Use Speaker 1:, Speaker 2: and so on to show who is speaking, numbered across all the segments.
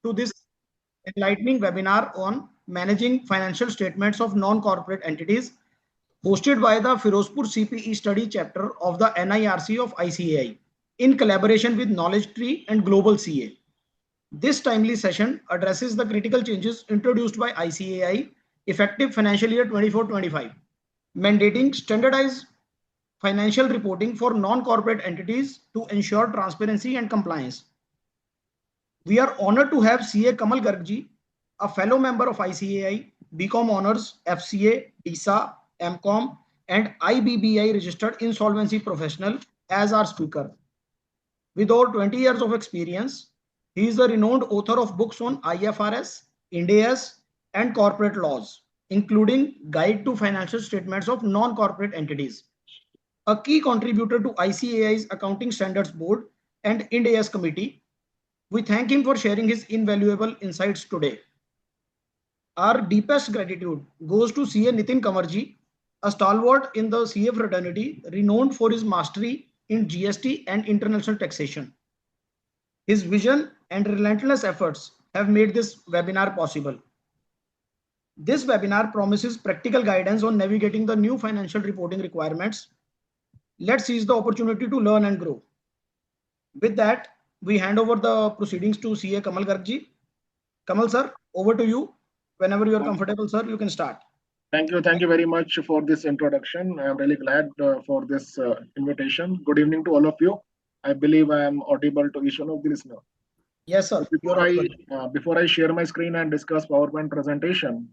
Speaker 1: to this enlightening webinar on managing financial statements of non-corporate entities, hosted by the Firozpur CPE study chapter of the NIRC of ICAI in collaboration with Knowledge Tree and Global CA. This timely session addresses the critical changes introduced by ICAI effective financial year 24-25, mandating standardized financial reporting for non-corporate entities to ensure transparency and compliance. We are honored to have CA Kamal Garg, a fellow member of ICAI, BCom Honors, FCA, DISA, MCom, and IBBI registered insolvency professional as our speaker. With over 20 years of experience, he is a renowned author of books on IFRS, Ind AS, and corporate laws, including Guide to Financial Statements of Non-Corporate Entities. A key contributor to ICAI's Accounting Standards Board and Ind AS Committee, we thank him for sharing his invaluable insights today. Our deepest gratitude goes to CA Nitin Kamarji, a stalwart in the CA fraternity, renowned for his mastery in GST and international taxation. His vision and relentless efforts have made this webinar possible. This webinar promises practical guidance on navigating the new financial reporting requirements. Let's seize the opportunity to learn and grow. With that, we hand over the proceedings to CA Kamal Garg. Kamal sir, over to you. Whenever you are comfortable, sir, you can start.
Speaker 2: Thank you very much for this introduction. I'm really glad for this invitation. Good evening to all of you. I believe I am audible to each one of the listeners.
Speaker 1: Yes, sir.
Speaker 2: Before I share my screen and discuss PowerPoint presentation,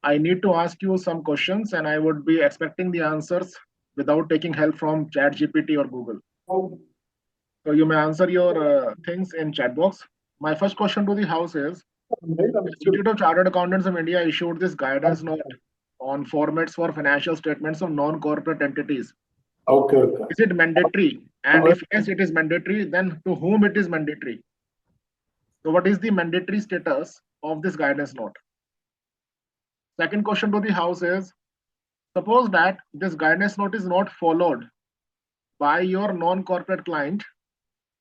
Speaker 2: I need to ask you some questions, and I would be expecting the answers without taking help from ChatGPT or Google. So you may answer your things in chat box. My first question to the house is, Institute of Chartered Accountants of India issued this guidance note on formats for financial statements of non-corporate entities.
Speaker 3: Okay.
Speaker 2: Is it mandatory? And if yes, it is mandatory, then to whom it is mandatory? So what is the mandatory status of this guidance note? Second question to the house is, suppose that this guidance note is not followed by your non-corporate client,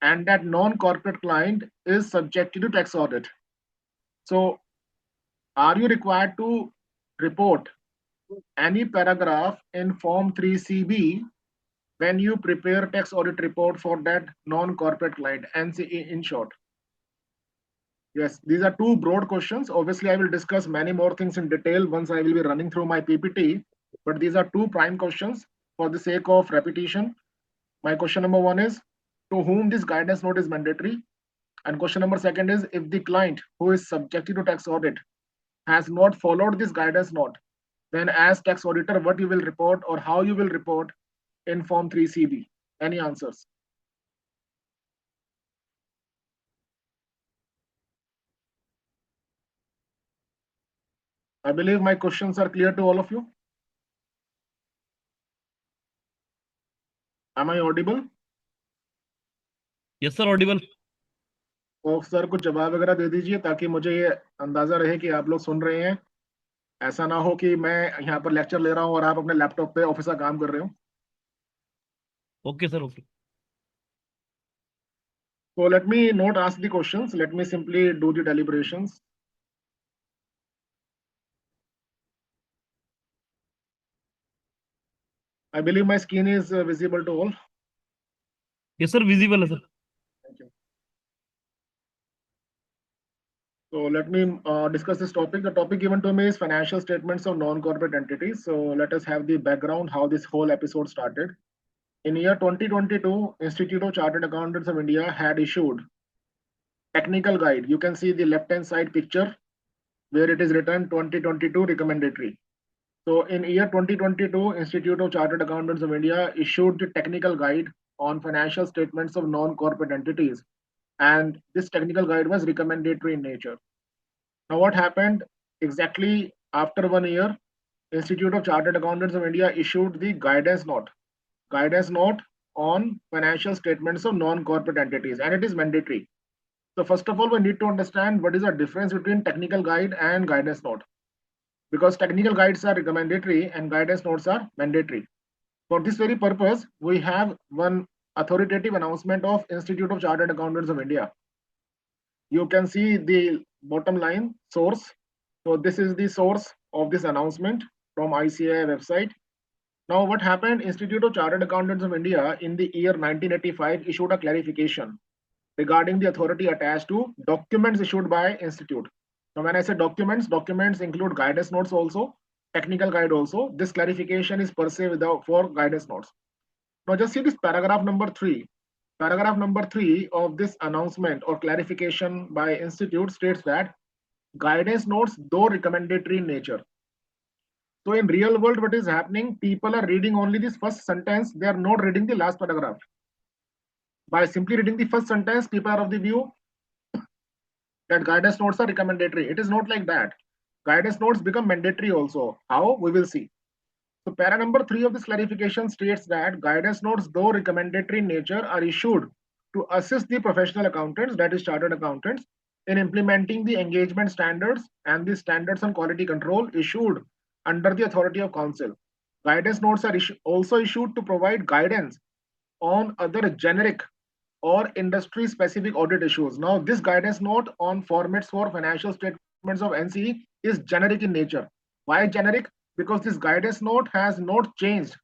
Speaker 2: and that non-corporate client is subjected to tax audit. So are you required to report any paragraph in Form 3CB when you prepare tax audit report for that non-corporate client, NCE in short? Yes, these are two broad questions. Obviously, I will discuss many more things in detail once I will be running through my PPT, but these are two prime questions for the sake of repetition. My question number one is, to whom this guidance note is mandatory? And question number second is, if the client who is subjected to tax audit has not followed this guidance note, then as tax auditor, what you will report or how you will report in Form 3CB? Any answers? I believe my questions are clear to all of you. Am I audible?
Speaker 4: Yes, sir, audible.
Speaker 2: तो sir कुछ जवाब वगैरह दे दीजिए ताकि मुझे ये अंदाजा रहे कि आप लोग सुन रहे हैं. ऐसा ना हो कि मैं यहाँ पर लेक्चर ले रहा हूँ और आप अपने लैपटॉप पे ऑफिस का काम कर रहे हो.
Speaker 4: Okay, sir. Okay.
Speaker 2: So let me not ask the questions. Let me simply do the deliberations. I believe my screen is visible to all.
Speaker 4: Yes, sir, visible, sir.
Speaker 2: Thank you. So let me discuss this topic. The topic given to me is financial statements of non-corporate entities. So let us have the background, how this whole episode started. In year 2022, Institute of Chartered Accountants of India had issued technical guide. You can see the left-hand side picture where it is written 2022 recommendatory. So in year 2022, Institute of Chartered Accountants of India issued the technical guide on financial statements of non-corporate entities. And this technical guide was recommendatory in nature. Now what happened exactly after 1 year, Institute of Chartered Accountants of India issued the guidance note on financial statements of non-corporate entities, and it is mandatory. So first of all, we need to understand what is the difference between technical guide and guidance note, because technical guides are recommendatory and guidance notes are mandatory. For this very purpose, we have one authoritative announcement of Institute of Chartered Accountants of India. You can see the bottom line source. So this is the source of this announcement from ICAI website. Now what happened, Institute of Chartered Accountants of India in the year 1985 issued a clarification regarding the authority attached to documents issued by institute. Now when I say documents, documents include guidance notes also, technical guide also. This clarification is per se without for guidance notes. Now just see this paragraph number 3. Paragraph number 3 of this announcement or clarification by institute states that guidance notes, though recommendatory in nature. So in real world, what is happening? People are reading only this first sentence. They are not reading the last paragraph. By simply reading the first sentence, people are of the view that guidance notes are recommendatory. It is not like that. Guidance notes become mandatory also. How? We will see. So para number 3 of this clarification states that guidance notes, though recommendatory in nature, are issued to assist the professional accountants, that is chartered accountants, in implementing the engagement standards and the standards on quality control issued under the authority of council. Guidance notes are also issued to provide guidance on other generic or industry specific audit issues. Now this guidance note on formats for financial statements of NCE is generic in nature. Why generic? Because this guidance note has not changed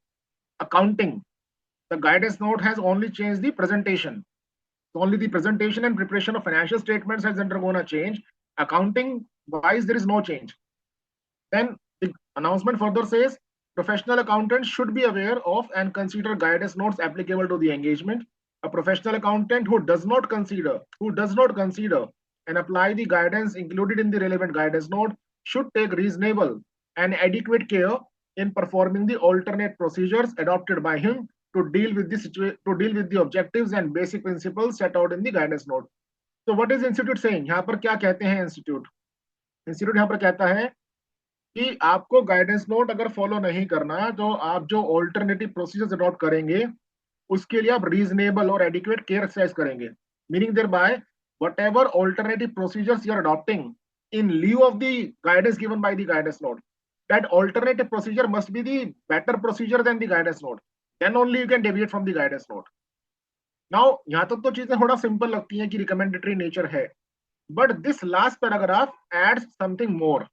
Speaker 2: accounting. The guidance note has only changed the presentation. So only the presentation and preparation of financial statements has undergone a change. Accounting wise, there is no change. Then the announcement further says professional accountants should be aware of and consider guidance notes applicable to the engagement. A professional accountant who does not consider and apply the guidance included in the relevant guidance note should take reasonable and adequate care in performing the alternate procedures adopted by him to deal with the objectives and basic principles set out in the guidance note. So what is institute saying? यहाँ पर क्या कहते हैं institute? Institute यहाँ पर कहता है कि आपको गाइडेंस नोट अगर फॉलो नहीं करना तो आप जो ऑल्टरनेटिव प्रोसीजर्स अडॉप्ट करेंगे उसके लिए आप रीजनेबल और एडिक्वेट केयर एक्सरसाइज करेंगे. मीनिंग देयर बाय whatever alternative procedures you are adopting in lieu of the guidance given by the guidance note, that alternative procedure must be the better procedure than the guidance note. Then only you can deviate from the guidance note. Now यहाँ तक तो चीजें थोड़ा simple लगती हैं कि recommendatory nature है, but this last paragraph adds something more.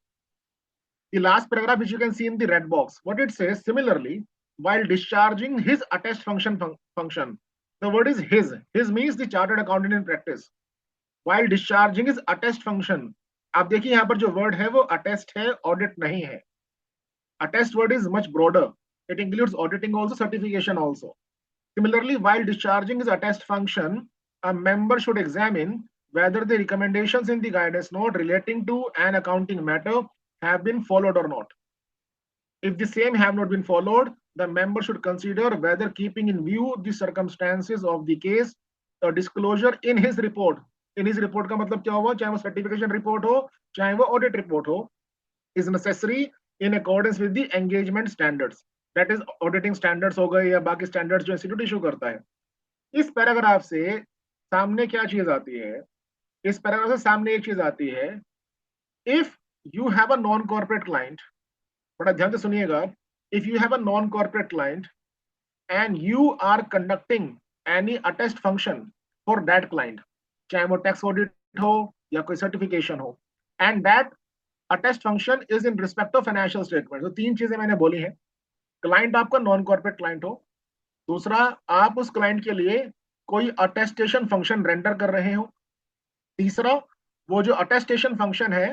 Speaker 2: The last paragraph which you can see in the red box, what it says, similarly, while discharging his attest function, the word is his means the chartered accountant in practice. While discharging his attest function, आप देखिए यहाँ पर जो word है वो attest है, audit नहीं है. Attest word is much broader. It includes auditing also, certification also. Similarly, while discharging his attest function, a member should examine whether the recommendations in the guidance note relating to an accounting matter have been followed or not. If the same have not been followed, the member should consider whether, keeping in view the circumstances of the case, a disclosure in his report. In his report का मतलब क्या हुआ? चाहे वो certification report हो, चाहे वो audit report हो, is necessary in accordance with the engagement standards. That is auditing standards हो गए या बाकी standards जो institute issue करता है. इस पैराग्राफ से सामने क्या चीज आती है? इस पैराग्राफ से सामने एक चीज आती है. If you have a non-corporate client, बड़ा ध्यान से सुनिएगा, if you have a non-corporate client and you are conducting any attest function for that client, चाहे वो टैक्स ऑडिट हो या कोई सर्टिफिकेशन हो, and that attest function is in respect of financial statement. तो तीन चीजें मैंने बोली हैं. क्लाइंट आपका नॉन कॉर्पोरेट क्लाइंट हो, दूसरा आप उस क्लाइंट के लिए कोई अटेस्टेशन फंक्शन रेंडर कर रहे हो, तीसरा वो जो अटेस्टेशन फंक्शन है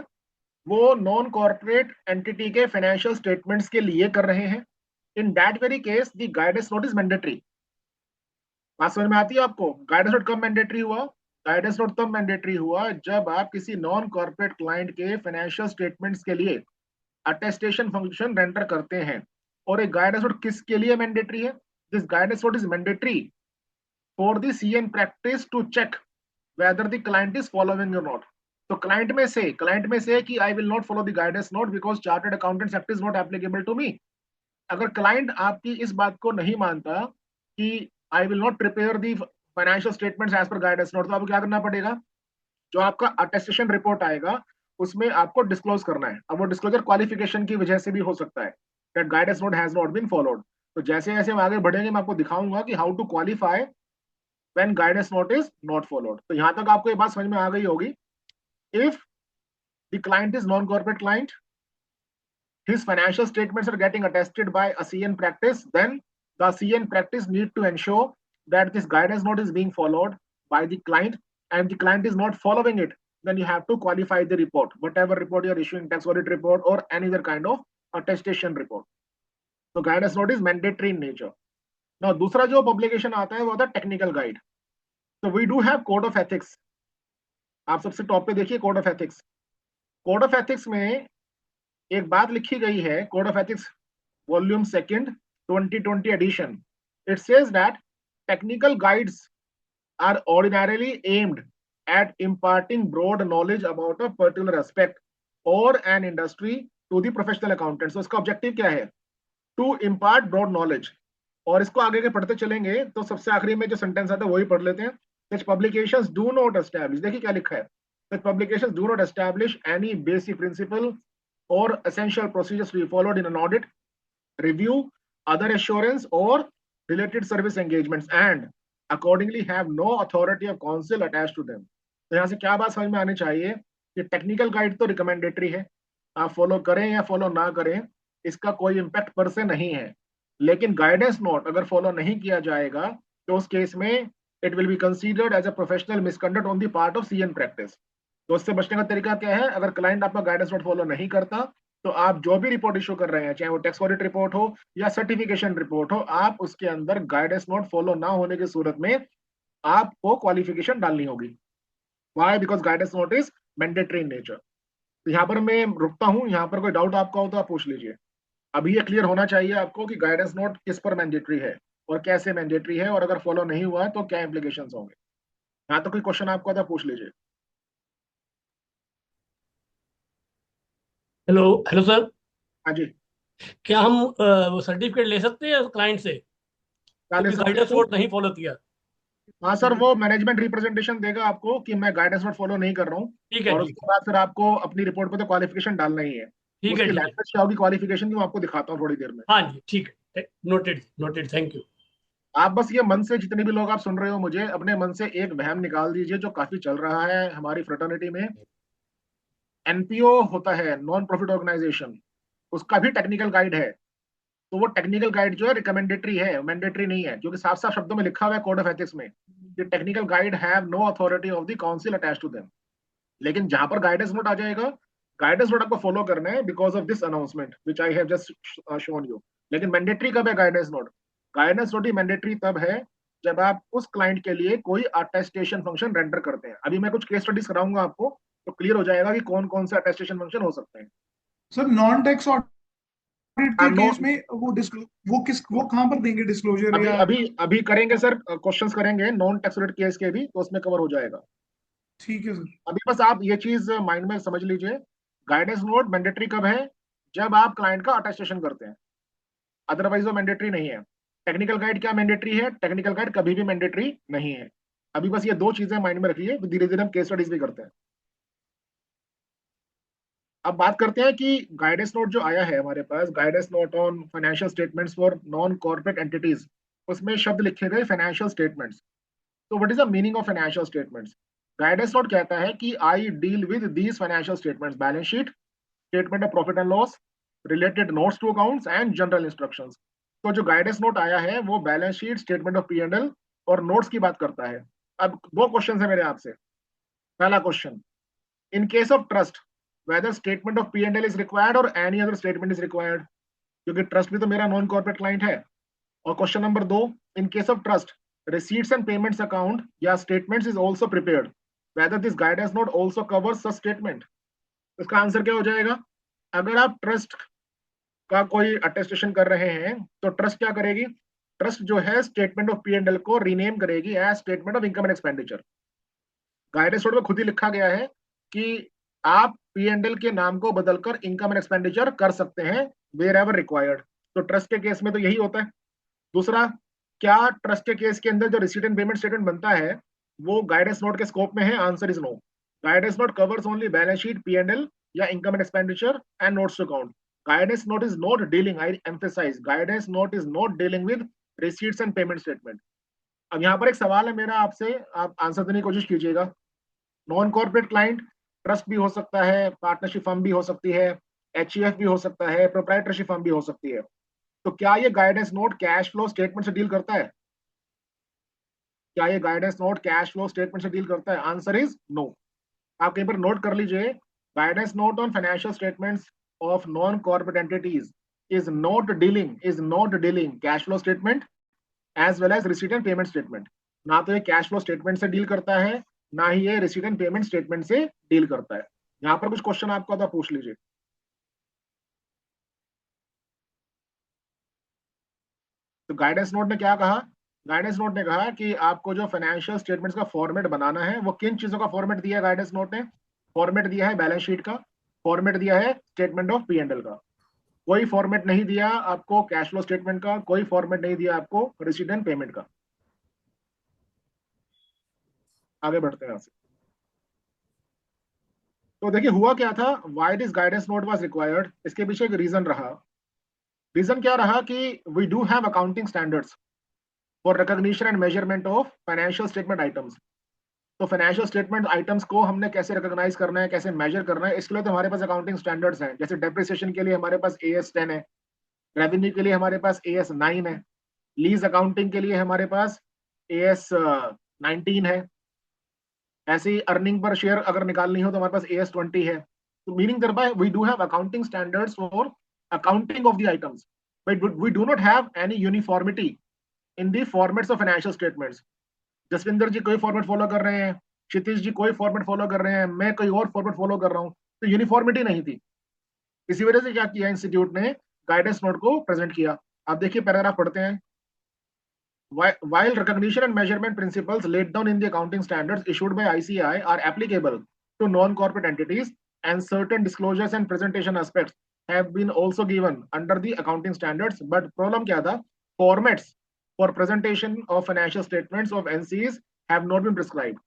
Speaker 2: वो नॉन कॉर्पोरेट एंटिटी के फाइनेंशियल स्टेटमेंट्स के लिए कर रहे हैं. इन that very case the guidance note is mandatory. बात समझ में आती है आपको? गाइडेंस नोट कब मैंडेटरी हुआ? गाइडेंस नोट तब मैंडेटरी हुआ जब आप किसी नॉन कॉर्पोरेट क्लाइंट के फाइनेंशियल स्टेटमेंट्स के लिए अटेस्टेशन फंक्शन रेंडर करते हैं. और एक गाइडेंस नोट किसके लिए मैंडेटरी है? This guidance note is mandatory for the CN practice to check whether the client is following your note. तो क्लाइंट में से कि I will not follow the guidance note because chartered accountants act is not applicable to me. अगर client आपकी इस बात को नहीं मानता कि I will not prepare the financial statements as per guidance note, तो आपको क्या करना पड़ेगा? जो आपका अटेस्टेशन रिपोर्ट आएगा उसमें आपको डिस्क्लोज करना है. अब वो डिस्क्लोजर क्वालिफिकेशन की वजह से भी हो सकता है that guidance note has not been followed. तो जैसे जैसे हम आगे बढ़ेंगे मैं आपको दिखाऊंगा कि how to qualify when guidance note is not followed. तो यहाँ तक आपको ये बात समझ में आ गई होगी if the client is non-corporate client, his financial statements are getting attested by a CN practice, then the CN practice need to ensure that this guidance note is being followed by the client, and the client is not following it, then you have to qualify the report, whatever report you're issuing, tax audit report or any other kind of attestation report. So guidance note is mandatory in nature. Now दूसरा जो publication आता है वो आता है technical guide. So we do have code of ethics. आप सबसे top पे देखिए code of ethics. Code of ethics में एक बात लिखी गई है, code of ethics volume 2 2020 edition. It says that technical guides are ordinarily aimed at imparting broad knowledge about a particular aspect or an industry to the professional accountant. So इसका objective क्या है? To impart broad knowledge. और इसको आगे के पढ़ते चलेंगे तो सबसे आखिरी में जो सेंटेंस आता है वही पढ़ लेते हैं. Such publications do not establish, देखिए क्या लिखा है, such publications do not establish any basic principle or essential procedures to be followed in an audit, review, other assurance or related service engagements and accordingly have no authority of counsel attached to them. तो यहाँ से क्या बात समझ में आनी चाहिए कि टेक्निकल गाइड तो रिकमेंडेटरी है, आप फॉलो करें या फॉलो ना करें इसका कोई इम्पैक्ट पर से नहीं है, लेकिन गाइडेंस नोट अगर फॉलो नहीं किया जाएगा तो उस केस में it will be considered as a professional misconduct on the part of CN practice. तो उससे बचने का तरीका क्या है? अगर क्लाइंट आपका गाइडेंस नोट फॉलो नहीं करता तो आप जो भी रिपोर्ट इशू कर रहे हैं, चाहे वो टैक्स ऑडिट रिपोर्ट हो या सर्टिफिकेशन रिपोर्ट हो, आप उसके अंदर गाइडेंस नोट फॉलो ना होने की सूरत में आपको क्वालिफिकेशन डालनी होगी. Why? Because guidance note is mandatory in nature. तो यहाँ पर मैं रुकता हूँ, यहाँ पर कोई डाउट आपका हो तो आप पूछ लीजिए. अभी ये क्लियर होना चाहिए आपको कि गाइडेंस नोट किस पर मैंडेटरी है और कैसे मैंडेटरी है, और अगर फॉलो नहीं हुआ तो क्या इम्प्लीकेशंस होंगे. यहाँ तो कोई क्वेश्चन आपका था, पूछ लीजिए.
Speaker 3: हेलो हेलो सर,
Speaker 2: हाँ जी,
Speaker 3: क्या हम वो सर्टिफिकेट ले सकते हैं क्लाइंट से
Speaker 2: क्या ले
Speaker 3: क्योंकि
Speaker 2: सकते
Speaker 3: गाइडेंस
Speaker 2: हो?
Speaker 3: नोट नहीं फॉलो किया?
Speaker 2: हाँ सर, वो मैनेजमेंट रिप्रेजेंटेशन देगा आपको कि मैं गाइडेंस नोट फॉलो नहीं कर रहा हूँ,
Speaker 3: ठीक है,
Speaker 2: और
Speaker 3: ठीक
Speaker 2: उसके बाद फिर आपको अपनी रिपोर्ट पे तो क्वालिफिकेशन डालना ही है.
Speaker 3: ठीक है,
Speaker 2: उसकी
Speaker 3: ठीक है.
Speaker 2: लैंग्वेज क्या होगी क्वालिफिकेशन की, मैं आपको दिखाता हूँ थोड़ी देर में.
Speaker 3: हाँ जी, ठीक है, नोटेड नोटेड, थैंक यू.
Speaker 2: आप बस ये मन से, जितने भी लोग आप सुन रहे हो मुझे, अपने मन से एक वहम निकाल दीजिए जो काफी चल रहा है हमारी फ्रेटर्निटी में. एनपीओ होता है, नॉन प्रॉफिट ऑर्गेनाइजेशन, उसका भी टेक्निकल गाइड है. तो वो टेक्निकल गाइड जो है रिकमेंडेटरी है, मैंडेटरी नहीं है, क्योंकि साफ साफ शब्दों में लिखा हुआ है कोड ऑफ एथिक्स में कि technical guide have no authority of the council attached to them. लेकिन जहां पर गाइडेंस नोट आ जाएगा, गाइडेंस नोट आपको फॉलो करना है because of this announcement which I have just shown you. लेकिन मैंडेटरी कब है गाइडेंस नोट? गाइडेंस नोट ही मैंडेटरी तब है जब आप उस क्लाइंट के लिए कोई अटेस्टेशन फंक्शन रेंडर करते हैं. अभी मैं कुछ केस स्टडीज कराऊंगा आपको तो क्लियर हो जाएगा कि कौन कौन से अटेस्टेशन फंक्शन हो सकते हैं.
Speaker 5: सर नॉन टैक्स ऑडिट के
Speaker 2: नो,
Speaker 5: केस में वो कहां पर देंगे डिस्क्लोजर
Speaker 2: अभी
Speaker 5: या?
Speaker 2: अभी करेंगे सर, क्वेश्चंस करेंगे नॉन टैक्स ऑडिट केस के भी, तो उसमें कवर हो जाएगा.
Speaker 5: ठीक है सर.
Speaker 2: अभी बस आप ये चीज माइंड में समझ लीजिए, गाइडेंस नोट मैंडेटरी कब है? जब आप क्लाइंट का अटेस्टेशन करते हैं, अदरवाइज वो मैंडेटरी नहीं है. टेक्निकल गाइड क्या मैंडेटरी है? टेक्निकल गाइड कभी भी मैंडेटरी नहीं है. अभी बस ये दो चीजें माइंड में रखिए, धीरे धीरे हम केस स्टडीज भी करते हैं. अब बात करते हैं कि गाइडेंस नोट जो आया है हमारे पास, guidance note on financial statements for non corporate entities, उसमें शब्द लिखे गए फाइनेंशियल स्टेटमेंट्स. तो what is the meaning of financial statements? Guidance note कहता है कि I deal with these financial statements, balance sheet, statement of profit and loss, related notes to accounts and general instructions. तो जो guidance note आया है वो balance sheet, statement of P&L और notes की बात करता है. अब दो क्वेश्चन है मेरे आपसे. पहला question, in case of trust whether statement of P&L is required or any other statement is required, क्योंकि ट्रस्ट भी तो मेरा नॉन कॉर्पोरेट क्लाइंट है. और question number 2, in case of trust receipts and payments account या statements is also prepared, whether this guidance note also covers such statement. इसका answer क्या हो जाएगा? अगर आप ट्रस्ट का कोई अटेस्टेशन कर रहे हैं तो ट्रस्ट क्या करेगी? ट्रस्ट जो है स्टेटमेंट ऑफ P&L को रीनेम करेगी as statement of income and expenditure. Guidance note में खुद ही लिखा गया है कि आप P&L के नाम को बदलकर इनकम एंड एक्सपेंडिचर कर सकते हैं वेयर एवर रिक्वायर्ड. तो ट्रस्ट के केस में तो यही होता है. दूसरा, क्या ट्रस्ट के केस के अंदर जो रिसीट एंड पेमेंट स्टेटमेंट बनता है वो गाइडेंस नोट के स्कोप में है? Answer is no. Guidance note covers only balance sheet, P&L या income and expenditure and notes to account. Guidance note is not dealing, I emphasise, guidance note is not dealing with receipts and payment statement. अब यहाँ पर एक सवाल है मेरा आपसे, आप आंसर देने की कोशिश कीजिएगा. नॉन कॉर्पोरेट क्लाइंट ट्रस्ट भी हो सकता है, पार्टनरशिप फर्म भी हो सकती है, एचयूएफ भी हो सकता है, प्रोप्राइटरशिप फर्म भी हो सकती है। तो क्या ये guidance note cash flow statement से डील करता है? क्या ये guidance note cash flow statement से डील करता है? Answer is no. आप कहीं पर नोट कर लीजिए, guidance note on financial statements of non corporate entities is not dealing cash flow statement as well as receipt and payment statement. ना तो ये कैश फ्लो स्टेटमेंट से डील करता है, ना ही ये रिसीट एंड पेमेंट स्टेटमेंट से डील करता है। यहाँ पर कुछ क्वेश्चन आपको आता पूछ लीजिए। तो गाइडेंस नोट ने क्या कहा? गाइडेंस नोट ने कहा कि आपको जो फाइनेंशियल स्टेटमेंट्स का फॉर्मेट बनाना है, वो किन चीजों का फॉर्मेट दिया है गाइडेंस नोट ने? फॉर्मेट दिया है बैलेंस शीट का, फॉर्मेट दिया है statement of P and L का। कोई फॉर्मेट नहीं दिया आपको कैश फ्लो स्टेटमेंट का, कोई फॉर्मेट नहीं दिया आपको रिसीट एंड पेमेंट का। आगे बढ़ते हैं यहाँ से। तो देखिए हुआ क्या था, why this guidance note was required, इसके पीछे एक रीजन रहा। रीजन क्या रहा कि we do have accounting standards for recognition and measurement of financial statement items. तो फाइनेंशियल स्टेटमेंट आइटम्स को हमने कैसे रिकॉग्नाइज करना है, कैसे मेजर करना है, इसके लिए तो हमारे पास अकाउंटिंग स्टैंडर्ड्स हैं। जैसे डेप्रिसिएशन के लिए हमारे पास AS10 है, रेवेन्यू के लिए हमारे पास AS9 है, लीज अकाउंटिंग के लिए हमारे पास AS19 है, ऐसे ही अर्निंग पर शेयर अगर निकालनी हो तो हमारे पास AS20 है। तो meaning thereby we do have accounting standards for accounting of the items, but we do not have any uniformity in the formats of financial statements. Jaswinder ji कोई फॉर्मेट फॉलो कर रहे हैं, क्षितिज जी कोई फॉर्मेट फॉलो कर रहे हैं, मैं कोई और फॉर्मेट फॉलो कर रहा हूँ, तो यूनिफॉर्मिटी नहीं थी। इसी वजह से क्या किया इंस्टीट्यूट ने, गाइडेंस नोट को प्रेजेंट किया। आप देखिए पैराग्राफ पढ़ते हैं। While recognition and measurement principles laid down in the accounting standards issued by ICAI are applicable to non-corporate entities, and certain disclosures and presentation aspects have been also given under the accounting standards, but problem kya tha, formats for presentation of financial statements of NCs have not been prescribed.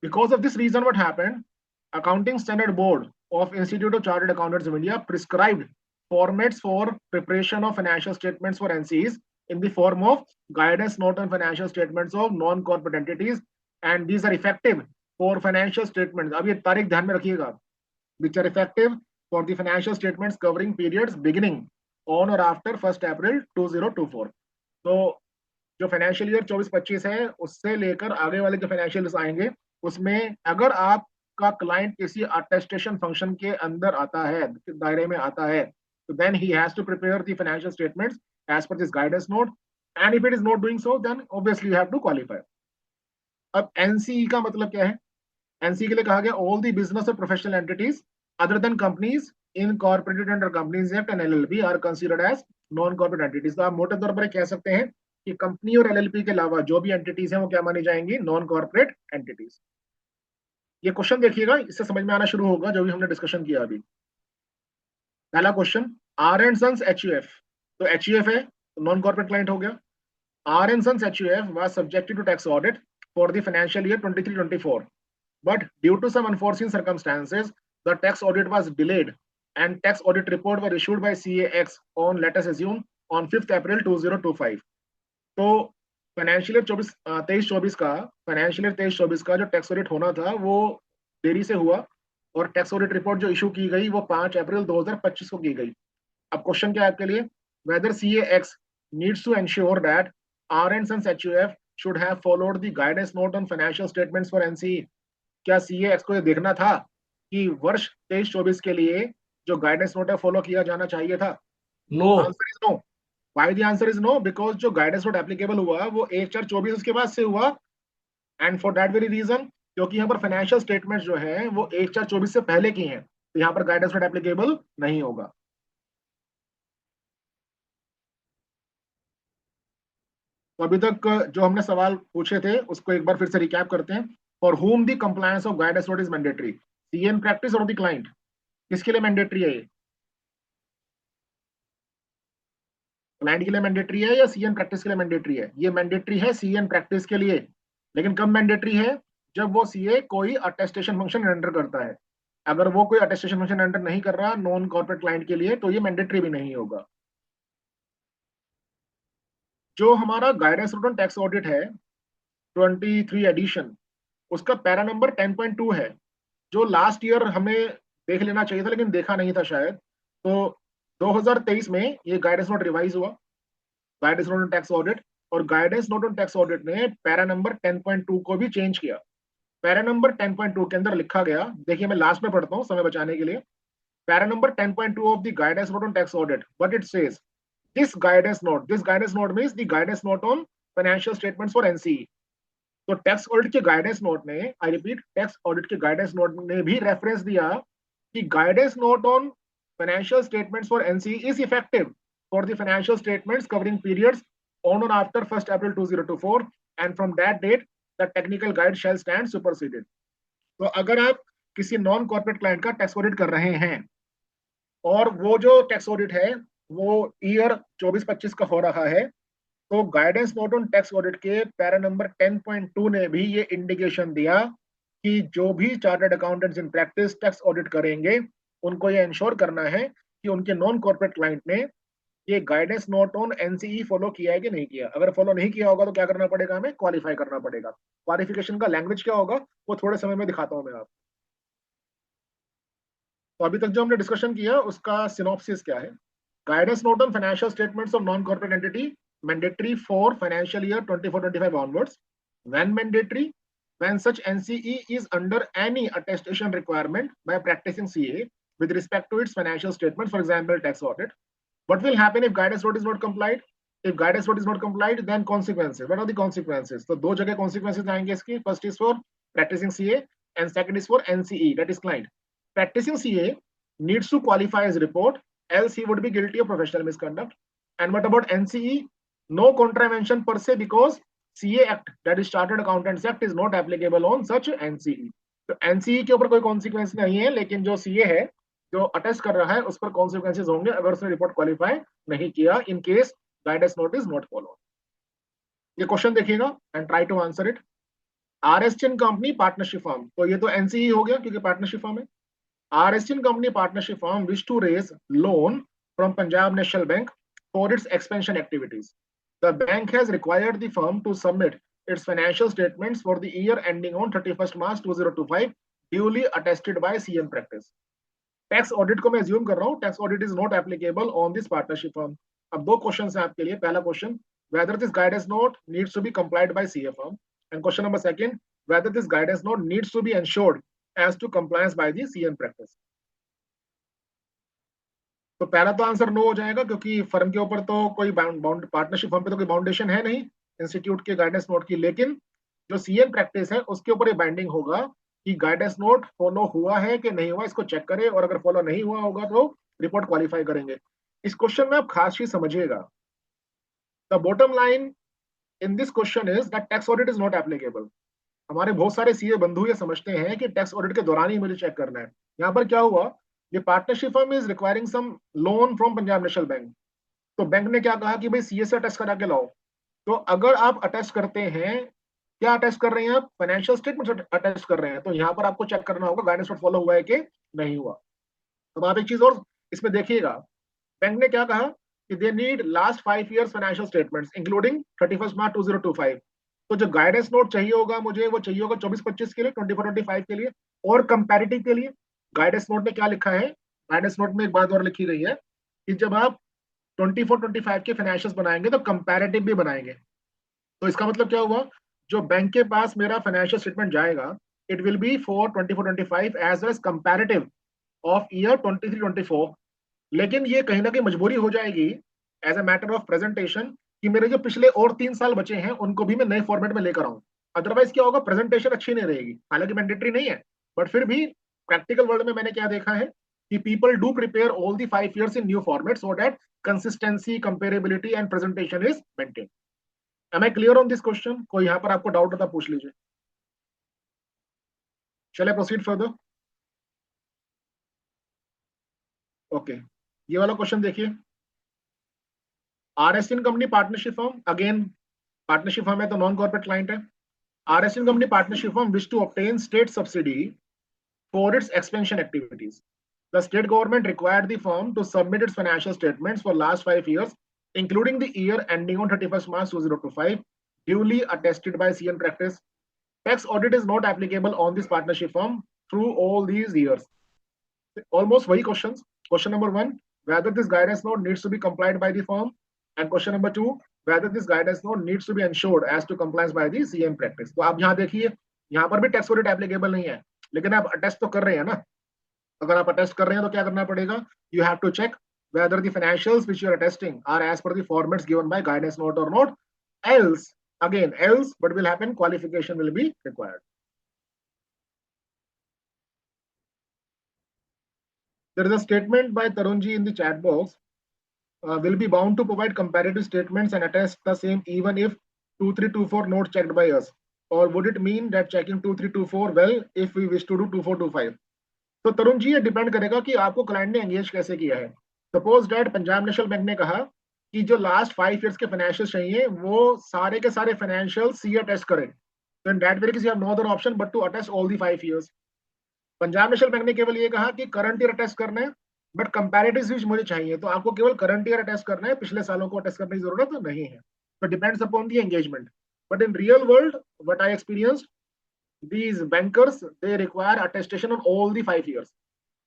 Speaker 2: Because of this reason, what happened, Accounting Standard Board of Institute of Chartered Accountants of India prescribed formats for preparation of financial statements for NCs in the form of guidance note on financial statements of non-corporate entities, and these are effective for financial statements. अब ये तारीख ध्यान में रखिएगा, which are effective for the financial statements covering periods beginning on or after 1st April 2024. तो जो financial year 24-25 है उससे लेकर आगे वाले जो फाइनेंशियल आएंगे, उसमें अगर आपका क्लाइंट किसी अटेस्टेशन फंक्शन के अंदर आता है, दायरे में आता है, तो then he has to prepare the financial statements as per this guidance note, and if it is not doing so, then obviously you have to qualify. अब NCE का मतलब क्या है? NCE के लिए कहा गया all the business or professional entities other than companies incorporated under Companies Act and LLP are considered as non-corporate entities. तो आप मोटे तौर पर कह सकते हैं कि कंपनी और LLP के अलावा जो भी एंटिटीज हैं वो क्या मानी जाएंगी? Non corporate entities. ये क्वेश्चन देखिएगा, इससे समझ में आना शुरू होगा जो भी हमने डिस्कशन किया अभी। पहला question, R and sons HUF, तो HUF है तो नॉन कॉर्पोरेट क्लाइंट हो गया। R and Sons HUF was subjected to tax audit for the financial year 23-24, but due to some unforeseen circumstances, the tax audit was delayed, and tax audit report were issued by CAX on, let us assume, on 5th April 2025. तो financial year 23-24 का financial year 23-24 का जो tax audit होना था वो देरी से हुआ, और टैक्स ऑडिट रिपोर्ट जो इशू की गई वो 5 अप्रैल 2025 को की गई। अब क्वेश्चन क्या है आपके लिए, whether CAX needs to ensure that R and Sons HUF should have followed the guidance note on financial statements for NCE. क्या CAX को ये देखना था कि वर्ष 23-24 के लिए जो गाइडेंस नोट है फॉलो किया जाना चाहिए था?
Speaker 3: No.
Speaker 2: Answer is no. Why the answer is no? Because जो गाइडेंस नोट एप्लीकेबल हुआ वो 1/4/24 उसके बाद से हुआ, and for that very reason, क्योंकि यहाँ पर फाइनेंशियल स्टेटमेंट्स जो है वो 1/4/24 से पहले की हैं, तो यहाँ पर गाइडेंस नोट एप्लीकेबल नहीं होगा। तो अभी तक जो हमने सवाल पूछे थे उसको एक बार फिर से रिकैप करते हैं। For home the compliance of guidance note is mandatory, CA in practice और द क्लाइंट, किसके लिए मैंडेटरी है? ये क्लाइंट के लिए मैंडेटरी है या CA इन प्रैक्टिस के लिए मैंडेटरी है? ये मैंडेटरी है CA इन प्रैक्टिस के लिए, लेकिन कब मैंडेटरी है? जब वो CA कोई अटेस्टेशन फंक्शन एंटर करता है। अगर वो कोई अटेस्टेशन फंक्शन एंटर नहीं कर रहा नॉन कॉर्पोरेट क्लाइंट के लिए, तो ये मैंडेटरी भी नहीं होगा। जो हमारा guidance note on tax audit है 23 एडिशन, उसका पैरा नंबर 10.2 है जो लास्ट ईयर हमें देख लेना चाहिए था लेकिन देखा नहीं था शायद, तो 2023 में ये गाइडेंस नोट रिवाइज हुआ, guidance note on tax audit, और guidance note on tax audit ने पैरा नंबर 10.2 को भी चेंज किया। पैरा नंबर 10.2 के अंदर लिखा गया, देखिए मैं लास्ट में पढ़ता हूँ समय बचाने के लिए। Para number 10.2 of the guidance note on tax audit, but it says this guidance note means the guidance note on financial statements for NCE। तो टैक्स ऑडिट के गाइडेंस नोट ने, आई रिपीट, टैक्स ऑडिट के guidance note ने भी reference दिया कि guidance note on financial statements for NCE is effective for the financial statements covering periods on और after 1 April 2024 and from that date the technical guide shall stand superseded. तो अगर आप किसी non corporate client का tax audit कर रहे हैं और वो जो टैक्स ऑडिट है वो ईयर 24-25 का हो रहा है, तो guidance note on tax audit के पैरा नंबर 10.2 ने भी ये इंडिकेशन दिया कि जो भी chartered accountants in practice tax audit करेंगे उनको ये इंश्योर करना है कि उनके नॉन कॉर्पोरेट क्लाइंट ने ये guidance note on NCE follow किया है कि नहीं किया। अगर फॉलो नहीं किया होगा तो क्या करना पड़ेगा, हमें क्वालिफाई करना पड़ेगा। क्वालिफिकेशन का लैंग्वेज क्या होगा वो थोड़े समय में दिखाता हूं मैं आपको। तो अभी तक जो हमने डिस्कशन किया उसका सिनॉप्सिस क्या है। Guidance note on financial statements of non corporate entity mandatory for financial year 24-25 onwards. When mandatory? When such NCE is under any attestation requirement by practicing CA with respect to its financial statements, for example, tax audit. What will happen if guidance note is not complied? If guidance note is not complied, then consequences. What are the consequences? So दो जगह consequences आएंगे इसकी. First is for practicing CA and second is for NCE, that is client. Practicing CA needs to qualify his report, else he would be guilty of professional misconduct. And what about NCE? No contravention per se because CA Act, that is Chartered Accountants Act, is not applicable on such NCE. तो NCE के ऊपर कोई consequence नहीं है, लेकिन जो CA है जो अटेस्ट कर रहा है उस पर कॉन्सिक्वेंसेज होंगे अगर उसने रिपोर्ट क्वालिफाई नहीं किया in case guidance note is not follow. ये क्वेश्चन देखिएगा and try to answer it. RSTN company partnership firm, तो ये तो NCE हो गया क्योंकि पार्टनरशिप फर्म है। RSTN company partnership firm wish to raise loan from Punjab National Bank for its expansion activities. The bank has required the firm to submit its financial statements for the year ending on 31st March 2025, duly attested by CM practice. Tax audit को मैं assume कर रहा हूँ, tax audit is not applicable on this partnership firm. अब दो question हैं आपके लिए। पहला question, whether this guidance note needs to be complied by CA firm, and question number second, whether this guidance note needs to be ensured as to compliance by the CM practice. तो पहला तो answer no हो जाएगा क्योंकि firm के ऊपर तो कोई पार्टनरशिप फर्म पे तो कोई बाउंडेशन है नहीं इंस्टीट्यूट के गाइडेंस नोट की, लेकिन जो सीएम प्रैक्टिस है उसके ऊपर ये बाइंडिंग होगा कि गाइडेंस नोट फॉलो हुआ है कि नहीं हुआ, इसको चेक करें, और अगर फॉलो नहीं हुआ होगा तो रिपोर्ट क्वालिफाई करेंगे। इस क्वेश्चन में आप खास चीज समझिएगा, the bottom line in this question is that tax audit is not applicable. हमारे बहुत सारे सीए बंधु ये समझते हैं कि टैक्स ऑडिट के दौरान ही मुझे चेक करना है। यहाँ पर क्या हुआ, ये partnership firm is requiring some loan from Punjab National Bank, तो बैंक ने क्या कहा कि भाई सीए से अटेस्ट करा के लाओ। तो अगर आप अटेस्ट करते हैं, क्या अटेस्ट कर रहे हैं आप, फाइनेंशियल स्टेटमेंट अटेस्ट कर रहे हैं, तो यहाँ पर आपको चेक करना होगा गाइडेंस नोट फॉलो हुआ है कि नहीं हुआ। अब आप एक चीज और इसमें देखिएगा, बैंक ने क्या कहा कि they need last 5 years financial statements including 31 मार्च 2025। तो जो गाइडेंस नोट चाहिए होगा मुझे, वो चाहिए होगा 24-25 के लिए, 24-25 के लिए और कंपैरेटिव के लिए। गाइडेंस नोट में क्या लिखा है, गाइडेंस नोट में एक बात और लिखी गई है कि जब आप 24-25 के फाइनेंशियल्स बनाएंगे तो कंपैरेटिव भी बनाएंगे। तो इसका मतलब क्या हुआ, जो बैंक के पास मेरा फाइनेंशियल स्टेटमेंट जाएगा, it will be for 24-25 as well as comparative of year 23-24। लेकिन ये कहीं ना कहीं मजबूरी हो जाएगी as a matter of presentation कि मेरे जो पिछले और 3 साल बचे हैं उनको भी मैं नए फॉर्मेट में लेकर आऊं। अदरवाइज क्या होगा, प्रेजेंटेशन अच्छी नहीं रहेगी। हालांकि मैंडेटरी नहीं है, बट फिर भी प्रैक्टिकल वर्ल्ड में मैंने क्या देखा है कि people do prepare all the 5 years in new format so that consistency, comparability and presentation is maintain. Am I clear on this question? कोई यहाँ पर आपको डाउट होता पूछ लीजिए। Shall I proceed further? Okay, ये वाला क्वेश्चन देखिए। RSTN company partnership firm, again partnership firm है तो नॉन कॉर्पोरेट क्लाइंट है। RSTN company partnership firm wish to obtain state subsidy for its expansion activities. The state government required the firm to submit its financial statements for last 5 years, including the year ending on 31st March 2025, duly attested by CN practice. Tax audit is not applicable on this partnership firm through all these years. Almost वही questions. Question number 1, whether this guidance note needs to be complied by the firm, and question number 2, whether this guidance note needs to be ensured as to compliance by the CM practice. तो आप यहाँ देखिए, यहाँ पर भी tax audit applicable नहीं है, लेकिन आप अटेस्ट तो कर रहे हैं ना. अगर आप अटेस्ट कर रहे हैं तो क्या करना पड़ेगा? You have to check whether the financials which you are attesting are as per the formats given by guidance note or not. Else, what will happen? Qualification will be required. There is a statement by Tarunji in the chat box. Will be bound to provide comparative statements and attest the same even if 2324 notes checked by us. Or would it mean that checking 2324 well if we wish to do 2425? तो तरुण जी, ये depend करेगा कि आपको client ने engage कैसे किया है. Suppose that Punjab National Bank ने कहा कि जो लास्ट 5 years के फाइनेंशियल चाहिए वो सारे के सारे फाइनेंशियल सी अटेस्ट करें. तो in that very you have no other option but to attest all the 5 years. Punjab National Bank ने केवल ये कहा कि करंट ईयर अटेस्ट करना है बट कंपैरेटिव्स भी मुझे चाहिए, तो आपको केवल करंट ईयर अटेस्ट करना है, पिछले सालों को अटेस्ट करने की जरूरत नहीं है. तो depends upon the engagement. But in real world what I experienced, these bankers they require attestation on all the 5 years.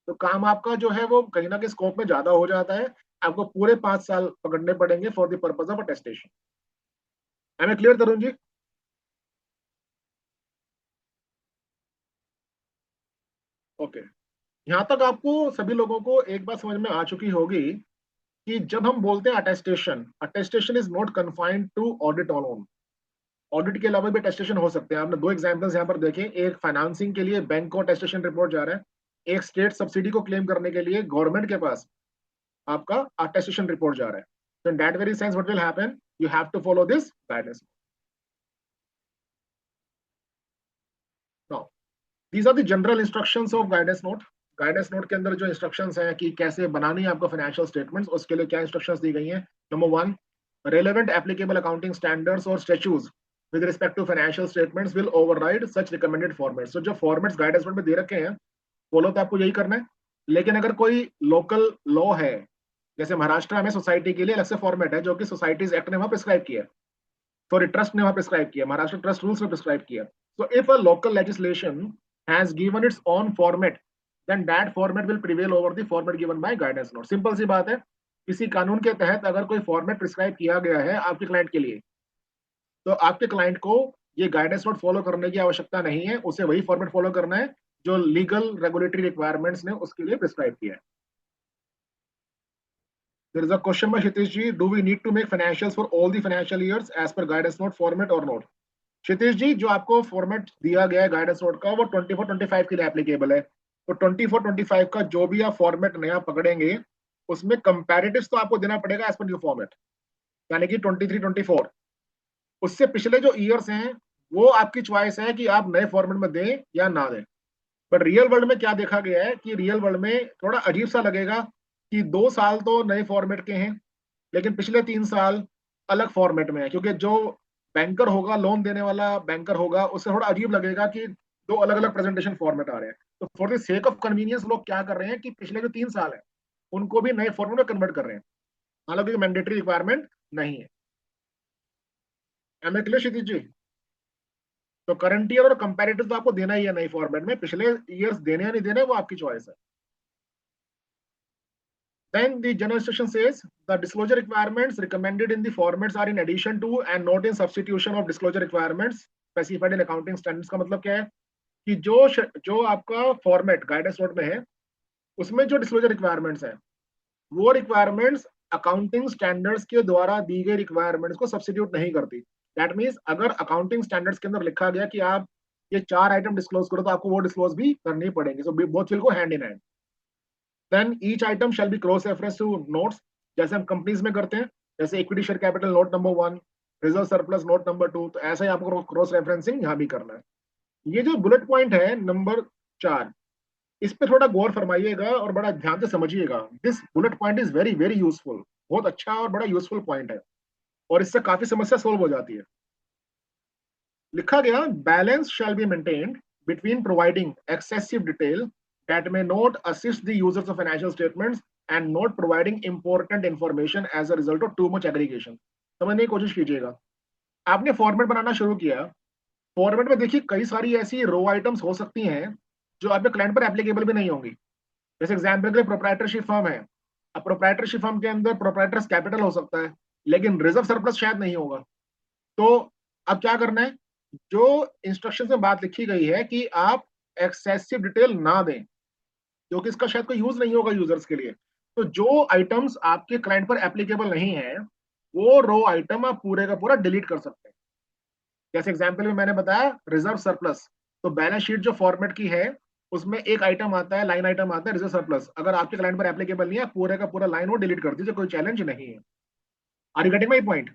Speaker 2: तो काम आपका जो है वो कहीं ना कहीं स्कोप में ज्यादा हो जाता है, आपको पूरे 5 साल पकड़ने पड़ेंगे for the purpose of attestation. Am I clear Tarun ji? Okay, यहाँ तक आपको सभी लोगों को एक बात समझ में आ चुकी होगी कि जब हम बोलते हैं attestation is not confined to audit on. Audit के अलावा भी अटेस्टेशन हो सकते हैं. आपने 2 एग्जांपल्स यहाँ पर देखे. एक फाइनेंसिंग के लिए बैंक को अटेस्टेशन रिपोर्ट जा रहा है, एक स्टेट सब्सिडी को क्लेम करने के लिए गवर्नमेंट के पास आपका अटेस्टेशन रिपोर्ट जा रहा है. तो in that very sense what will happen, you have to follow this guidance. Now these are the general instructions of guidance note. Guidance note के अंदर जो इंस्ट्रक्शंस हैं कि कैसे बनानी है आपको फाइनेंशियल स्टेटमेंट्स, उसके लिए क्या इंस्ट्रक्शंस दी गई हैं. Number 1, relevant applicable accounting standards or statutes with respect to financial statements will override such recommended formats. So जो formats guidance note में दे रखे हैं फॉलो तो आपको यही करना है. लेकिन अगर कोई लोकल लॉ है, जैसे महाराष्ट्र में सोसाइटी के लिए अलग से फॉर्मेट है जो कि सोसाइटीज एक्ट ने वहां प्रिस्क्राइब किया है, सॉरी ट्रस्ट ने वहां प्रिस्क्राइब किया, महाराष्ट्र ट्रस्ट रूल्स ने प्रिस्क्राइब किया. So if a local legislation has given its own format then that format will prevail over the format given by guidance note. Simple सी बात है, किसी कानून के तहत अगर कोई फॉर्मेट प्रिस्क्राइब किया गया है आपके क्लाइंट के लिए, तो आपके क्लाइंट को ये गाइडेंस नोट फॉलो करने की आवश्यकता नहीं है, उसे वही फॉर्मेट फॉलो करना है जो लीगल रेगुलेटरी रिक्वायरमेंट्स ने उसके लिए प्रिस्क्राइब किया है. There is a question by Shitish ji, do we need to make financials for all the financial years as per guidance note format or not? Shitish ji, जो आपको format दिया गया है गाइडेंस नोट का वो 24-25 के लिए एप्लीकेबल है. तो 24-25 का जो भी आप फॉर्मेट नया पकड़ेंगे उसमें कंपैरेटिव्स तो आपको देना पड़ेगा एज पर न्यू फॉर्मेट, यानी कि 23-24. उससे पिछले जो ईयर्स हैं वो आपकी चॉइस है कि आप नए फॉर्मेट में दें या ना दें. बट रियल वर्ल्ड में क्या देखा गया है कि रियल वर्ल्ड में थोड़ा अजीब सा लगेगा कि 2 साल तो नए फॉर्मेट के हैं लेकिन पिछले 3 साल अलग फॉर्मेट में है, क्योंकि जो बैंकर होगा, लोन देने वाला बैंकर होगा, उससे थोड़ा अजीब लगेगा कि 2 अलग अलग प्रेजेंटेशन फॉर्मेट आ रहे हैं. तो for the sake of convenience लोग क्या कर रहे हैं कि पिछले जो 3 साल है उनको भी नए फॉर्मेट में कन्वर्ट कर रहे हैं, हालांकि मैंडेटरी रिक्वायरमेंट नहीं है. एम ए क्लियर क्षितिज जी? तो करंट ईयर और कंपैरेटिव तो आपको देना ही है नई फॉर्मेट में, पिछले ईयर्स देने या नहीं देने वो आपकी चॉइस है. Then the general instruction says the disclosure requirements recommended in the formats are in addition to and not in substitution of disclosure requirements specified in accounting standards. का मतलब क्या है कि जो आपका फॉर्मेट गाइडेंस नोट में है उसमें जो डिस्क्लोजर रिक्वायरमेंट्स हैं वो रिक्वायरमेंट्स अकाउंटिंग स्टैंडर्ड्स के द्वारा दी गई रिक्वायरमेंट्स को सब्स्टिट्यूट नहीं करती. दैट मीन्स अगर अकाउंटिंग स्टैंडर्ड्स के अंदर लिखा गया कि आप ये 4 आइटम डिस्क्लोज करो तो आपको वो डिस्क्लोज भी करनी पड़ेंगे. So both will go hand in hand. Then each item shall be cross reference to notes, जैसे हम कंपनीज में करते हैं, जैसे equity share capital note number 1, reserve surplus note number 2, तो ऐसा ही आपको क्रॉस रेफरेंसिंग यहाँ भी करना है. ये जो बुलेट पॉइंट है नंबर 4, इस पे थोड़ा गौर फरमाइएगा और बड़ा ध्यान से समझिएगा. This bullet point is very very useful, बहुत अच्छा और बड़ा यूजफुल पॉइंट है और इससे काफी समस्या सोल्व हो जाती है. लिखा गया balance shall be maintained between providing excessive detail that may not assist the users of financial statements and not providing important information as a result of too much aggregation. समझने की कोशिश कीजिएगा. आपने फॉर्मेट बनाना शुरू किया, फॉर्मेट में देखिए कई सारी ऐसी रो आइटम्स हो सकती हैं जो आपके क्लाइंट पर एप्लीकेबल भी नहीं होंगी। जैसे एग्जाम्पल के लिए प्रोप्राइटरशिप फर्म है, अब प्रोप्राइटरशिप फर्म के अंदर प्रोप्राइटर्स कैपिटल हो सकता है लेकिन रिजर्व सरप्लस शायद नहीं होगा। तो अब क्या करना है, जो इंस्ट्रक्शन में बात लिखी गई है कि आप एक्सेसिव डिटेल ना दें क्योंकि इसका शायद कोई यूज नहीं होगा यूजर्स के लिए। तो जो आइटम्स आपके क्लाइंट पर एप्लीकेबल नहीं है वो रो आइटम आप पूरे का पूरा डिलीट कर सकते हैं। जैसे एग्जाम्पल में मैंने बताया रिजर्व सरप्लस, तो बैलेंस शीट जो फॉर्मेट की है उसमें एक आइटम आता है, लाइन आइटम आता है रिजर्व सरप्लस। अगर आपके क्लाइंट पर एप्लीकेबल नहीं है पूरे का पूरा लाइन वो डिलीट कर दीजिए, कोई चैलेंज नहीं है। Are you getting my point?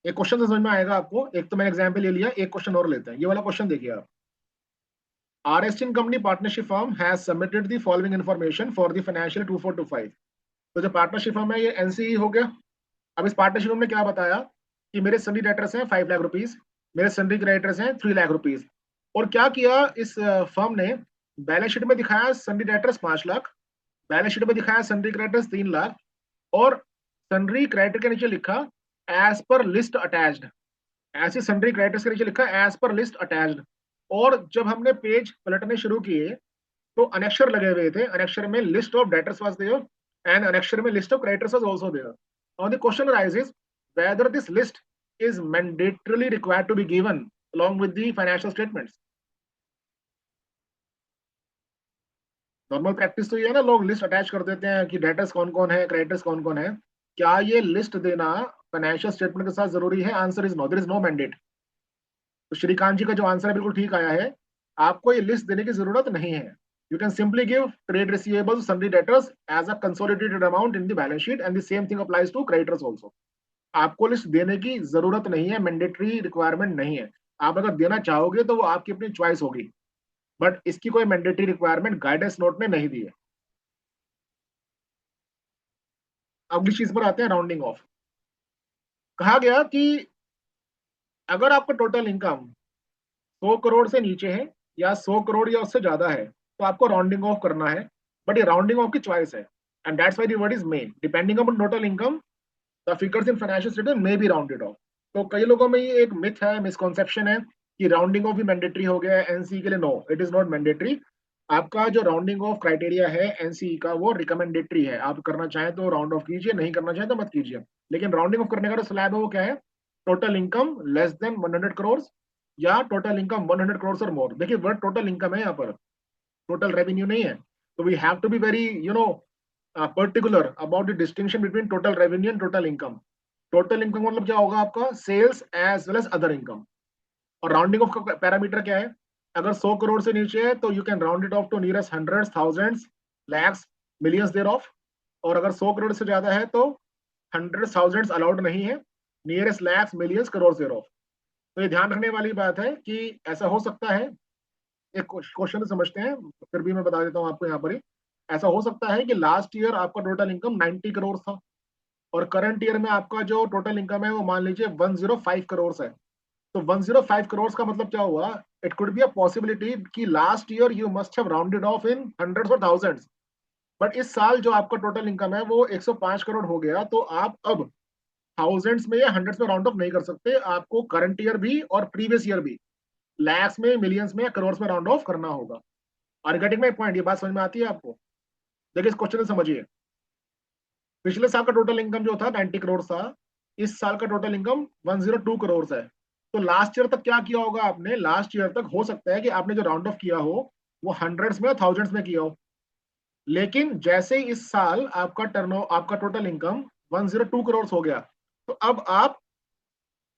Speaker 2: एक क्वेश्चन समझ में आएगा आपको, एक तो मैंने एग्जाम्पल ले लिया, एक क्वेश्चन और लेते हैं। ये वाला क्वेश्चन देखिए आप, RST company partnership firm has submitted the following information for the financial 2425। तो जो पार्टनरशिप फर्म है ये NCE हो गया। अब इस पार्टनरशिप फर्म ने क्या बताया कि मेरे सन्डी डेटर्स हैं 5 लाख रुपीज, मेरे सन्डी क्रेडिटर्स हैं 3 लाख रुपीज। और क्या किया इस फर्म ने, बैलेंस शीट में दिखाया सन्डी डेटर्स 5 लाख, बैलेंस शीट में दिखाया सन्डी क्रेडिटर्स 3 लाख, और सन्डी क्रेडिटर के नीचे लिखा एज पर लिस्ट अटैच्ड, ऐसे सन्डी क्रेडिटर्स के नीचे लिखा एज पर लिस्ट अटैच्ड। और जब हमने पेज पलटने शुरू किए तो अनेक्षर लगे हुए थे, अनेक्षर में list of debtors was there and annexure में list of creditors was also there. Now the question arises whether this list is mandatorily required to be given along with the financial statements। Normal practice तो ये है ना, लोग list attach कर देते हैं कि डेटर्स कौन कौन है, क्रेडिटर्स कौन कौन है। क्या ये लिस्ट देना फाइनेंशियल स्टेटमेंट के साथ जरूरी है? Answer is no, there is no mandate. तो श्रीकांत जी का जो आंसर है बिल्कुल ठीक आया है, आपको ये लिस्ट देने की जरूरत नहीं है। You can simply give trade receivables sundry debtors as a consolidated amount in the balance sheet and the same thing applies to creditors also. आपको लिस्ट देने की जरूरत नहीं है, मैंडेटरी रिक्वायरमेंट नहीं है। आप अगर देना चाहोगे तो वो आपकी अपनी चॉइस होगी, बट इसकी कोई मैंडेटरी रिक्वायरमेंट गाइडेंस नोट में नहीं दी है। अगली चीज पर आते हैं, राउंडिंग ऑफ। कहा गया कि अगर आपका टोटल इनकम 100 करोड़ से नीचे है या 100 करोड़ या उससे ज्यादा है तो आपको राउंडिंग ऑफ करना है, बट ये राउंडिंग ऑफ की चॉइस है and that's why the word is may. Depending upon total income the figures in financial statement may be rounded off. तो कई लोगों में ये एक मिथ है, मिसकॉन्सेप्शन है कि राउंडिंग ऑफ भी मैंडेटरी हो गया है एनसीई के लिए। No, it is not mandatory. आपका जो राउंडिंग ऑफ क्राइटेरिया है एनसीई का वो रिकमेंडेटरी है, आप करना चाहें तो राउंड ऑफ कीजिए, नहीं करना चाहें तो मत कीजिए। लेकिन राउंडिंग ऑफ करने का जो स्लैब है वो क्या है, total income less than 100 crore या टोटल इनकम 100 करोड़ और मोर। देखिए वर्ड टोटल इनकम है यहाँ पर, टोटल रेवेन्यू नहीं है। तो we have to be very particular about the distinction between total revenue and total income. Total income मतलब क्या होगा आपका, sales as well as other income. और राउंडिंग ऑफ का पैरामीटर क्या है, अगर 100 करोड़ से नीचे है तो you can round it off to nearest hundreds, thousands, lakhs, millions thereof. और अगर 100 करोड़ से ज्यादा है तो हंड्रेड्स, थाउजेंड्स अलाउड नहीं है, nearest lakhs, millions, crore thereof. तो ये ध्यान रखने वाली बात है कि ऐसा हो सकता है, एक क्वेश्चन समझते हैं फिर भी मैं बता देता हूँ आपको यहाँ पर ही। ऐसा हो सकता है कि लास्ट ईयर आपका टोटल इनकम 90 करोड़ था और करंट ईयर में आपका जो टोटल इनकम है वो मान लीजिए 105 करोड़ है। तो 105 करोड़ का मतलब क्या हुआ, it could be a possibility कि last year you must have rounded off in hundreds और थाउजेंड्स, बट इस साल जो आपका टोटल इनकम है वो 105 करोड़ हो गया, तो आप अब थाउजेंड्स में या हंड्रेड्स में राउंड ऑफ नहीं कर सकते, आपको करंट ईयर भी और प्रीवियस ईयर भी लैक्स में, मिलियंस में या करोड़ में राउंड ऑफ करना होगा। और गेटिंग माय पॉइंट, ये बात समझ में आती है आपको? देखिए इस क्वेश्चन से समझिए, पिछले साल का टोटल इनकम जो था 90 करोड़ था, इस साल का टोटल इनकम 102 करोड़ है। तो लास्ट ईयर तक क्या किया होगा आपने, लास्ट ईयर तक हो सकता है कि आपने जो राउंड ऑफ किया हो वो हंड्रेड्स में, थाउजेंड्स में किया हो। लेकिन जैसे ही इस साल आपका टोटल इनकम 102 करोड़ हो गया, तो अब आप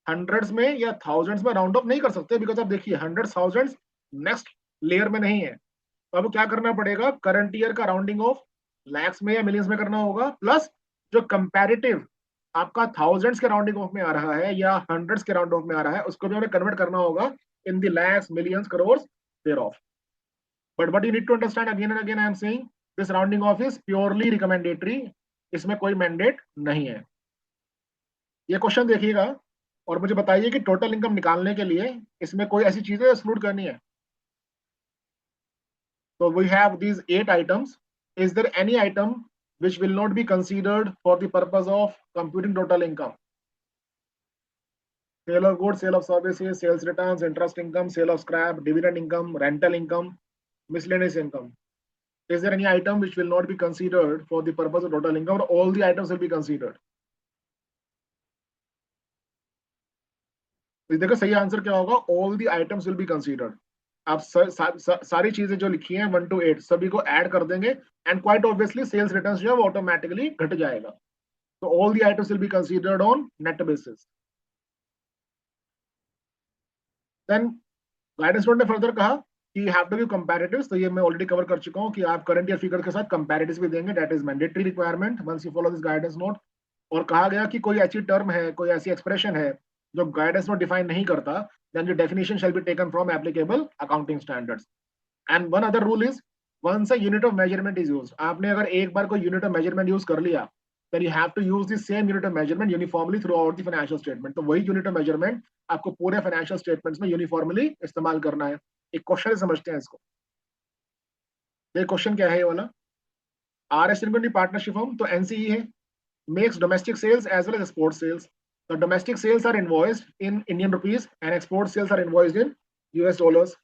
Speaker 2: हंड्रेड्स में या थाउजेंड्स में राउंड ऑफ नहीं कर सकते, बिकॉज आप देखिए हंड्रेड्स, थाउजेंड्स नेक्स्ट लेयर में नहीं है। तो अब क्या करना पड़ेगा, करंट ईयर का राउंडिंग ऑफ लैक्स में या मिलियंस में करना होगा, प्लस जो कंपैरेटिव आपका थाउजेंड्स के राउंडिंग ऑफ में आ रहा है या हंड्रेड्स के राउंड ऑफ में आ रहा है उसको भी हमें कन्वर्ट करना होगा in the lakhs, millions, crore thereof. But what you need to understand, again and again I am saying this rounding off is purely recommendatory, इसमें कोई मैंडेट नहीं है। ये क्वेश्चन देखिएगा और मुझे बताइए कि टोटल इनकम निकालने के लिए इसमें कोई ऐसी चीजें एक्सक्लूड करनी है। So we have these 8 items. Is there any item which will not be considered for the purpose of computing total income? Sale of goods, sale of services, sales returns, interest income, sale of scrap, dividend income, rental income, miscellaneous income. Is there any item which will not be considered for the purpose of total income, or all the items will be considered? तो देखो सही answer क्या होगा, all the items will be considered. आप सारी चीजें जो लिखी हैं 1 to 8 सभी को ऐड कर देंगे, and quite obviously sales returns जो है वो ऑटोमेटिकली घट जाएगा. तो all the items will be considered on net basis. Then guidance note ने फर्दर कहा कि हैव टू गिव कंपैरेटिव्स. तो ये मैं ऑलरेडी कवर कर चुका हूं कि आप करंट ईयर फिगर के साथ कंपैरेटिव्स भी देंगे. That is mandatory requirement once you follow this guidance note. और कहा गया कि कोई ऐसी टर्म है, कोई ऐसी एक्सप्रेशन है जो गाइडेंस नोट डिफाइन नहीं करता, then the definition shall be taken from applicable accounting standards. And one other rule is once a unit of measurement is used, आपने अगर एक बार कोई यूनिट ऑफ मेजरमेंट यूज कर लिया, then you have to use the same unit of measurement uniformly throughout the financial statement. तो वही unit of measurement आपको पूरे फाइनेंशियल स्टेटमेंट्स में यूनिफॉर्मली इस्तेमाल करना है. एक क्वेश्चन समझते हैं इसको. ये क्वेश्चन क्या है ये वाला, RS Income पार्टनरशिप फर्म तो NCE है, makes domestic sales as well as export sales. The domestic sales are invoiced in Indian rupees and export sales are invoiced in US dollars.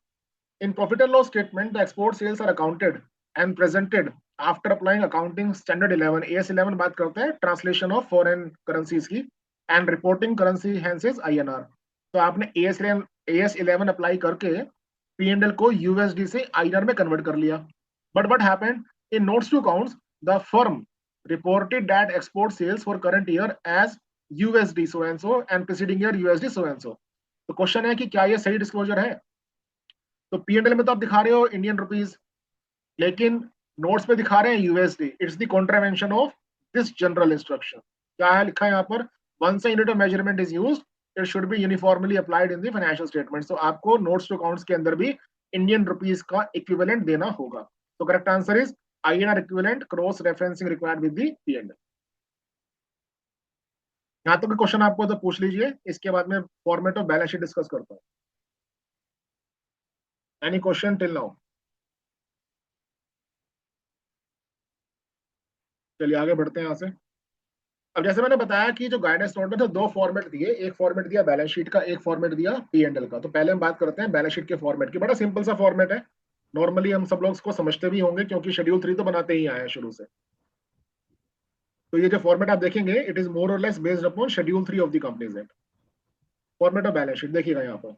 Speaker 2: In profit and loss statement, the export sales are accounted and presented after applying accounting standard 11. AS 11 बात करते हैं translation of foreign currencies की, and reporting currency hence is INR. तो आपने AS 11 apply करके P&L को USD से INR में कन्वर्ट कर लिया. But what happened in notes to accounts, the firm reported that export sales for current year as USD so and so and preceding year USD so and so. तो question है कि क्या ये सही disclosure है. तो P&L में तो आप दिखा रहे हो इंडियन रुपीज, लेकिन नोट्स में दिखा रहे हैं USD. It's the contravention of this general instruction. क्या है लिखा है यहाँ पर, once a unit of measurement is used it should be uniformly applied in the financial statements. तो आपको नोट्स टू अकाउंट्स के अंदर भी इंडियन रुपीज का इक्विवेलेंट देना होगा. तो correct answer is INR equivalent cross referencing required with the P&L. यहाँ तक क्वेश्चन आपको तो पूछ लीजिए, इसके बाद में format of balance sheet discuss करता हूँ. Any question till now? चलिए आगे बढ़ते हैं यहाँ से. अब जैसे मैंने बताया कि जो गाइडेंस नोट में तो दो फॉर्मेट दिए, एक फॉर्मेट दिया बैलेंस शीट का, एक फॉर्मेट दिया P&L का. तो पहले हम बात करते हैं बैलेंस शीट के फॉर्मेट की. बड़ा सिंपल सा फॉर्मेट है, नॉर्मली हम सब लोग इसको समझते भी होंगे क्योंकि शेड्यूल 3 तो बनाते ही आए हैं शुरू से. तो ये जो फॉर्मेट आप देखेंगे इट इज मोर और less based upon schedule 3 of the companies act. Format of balance sheet देखिएगा यहाँ पर.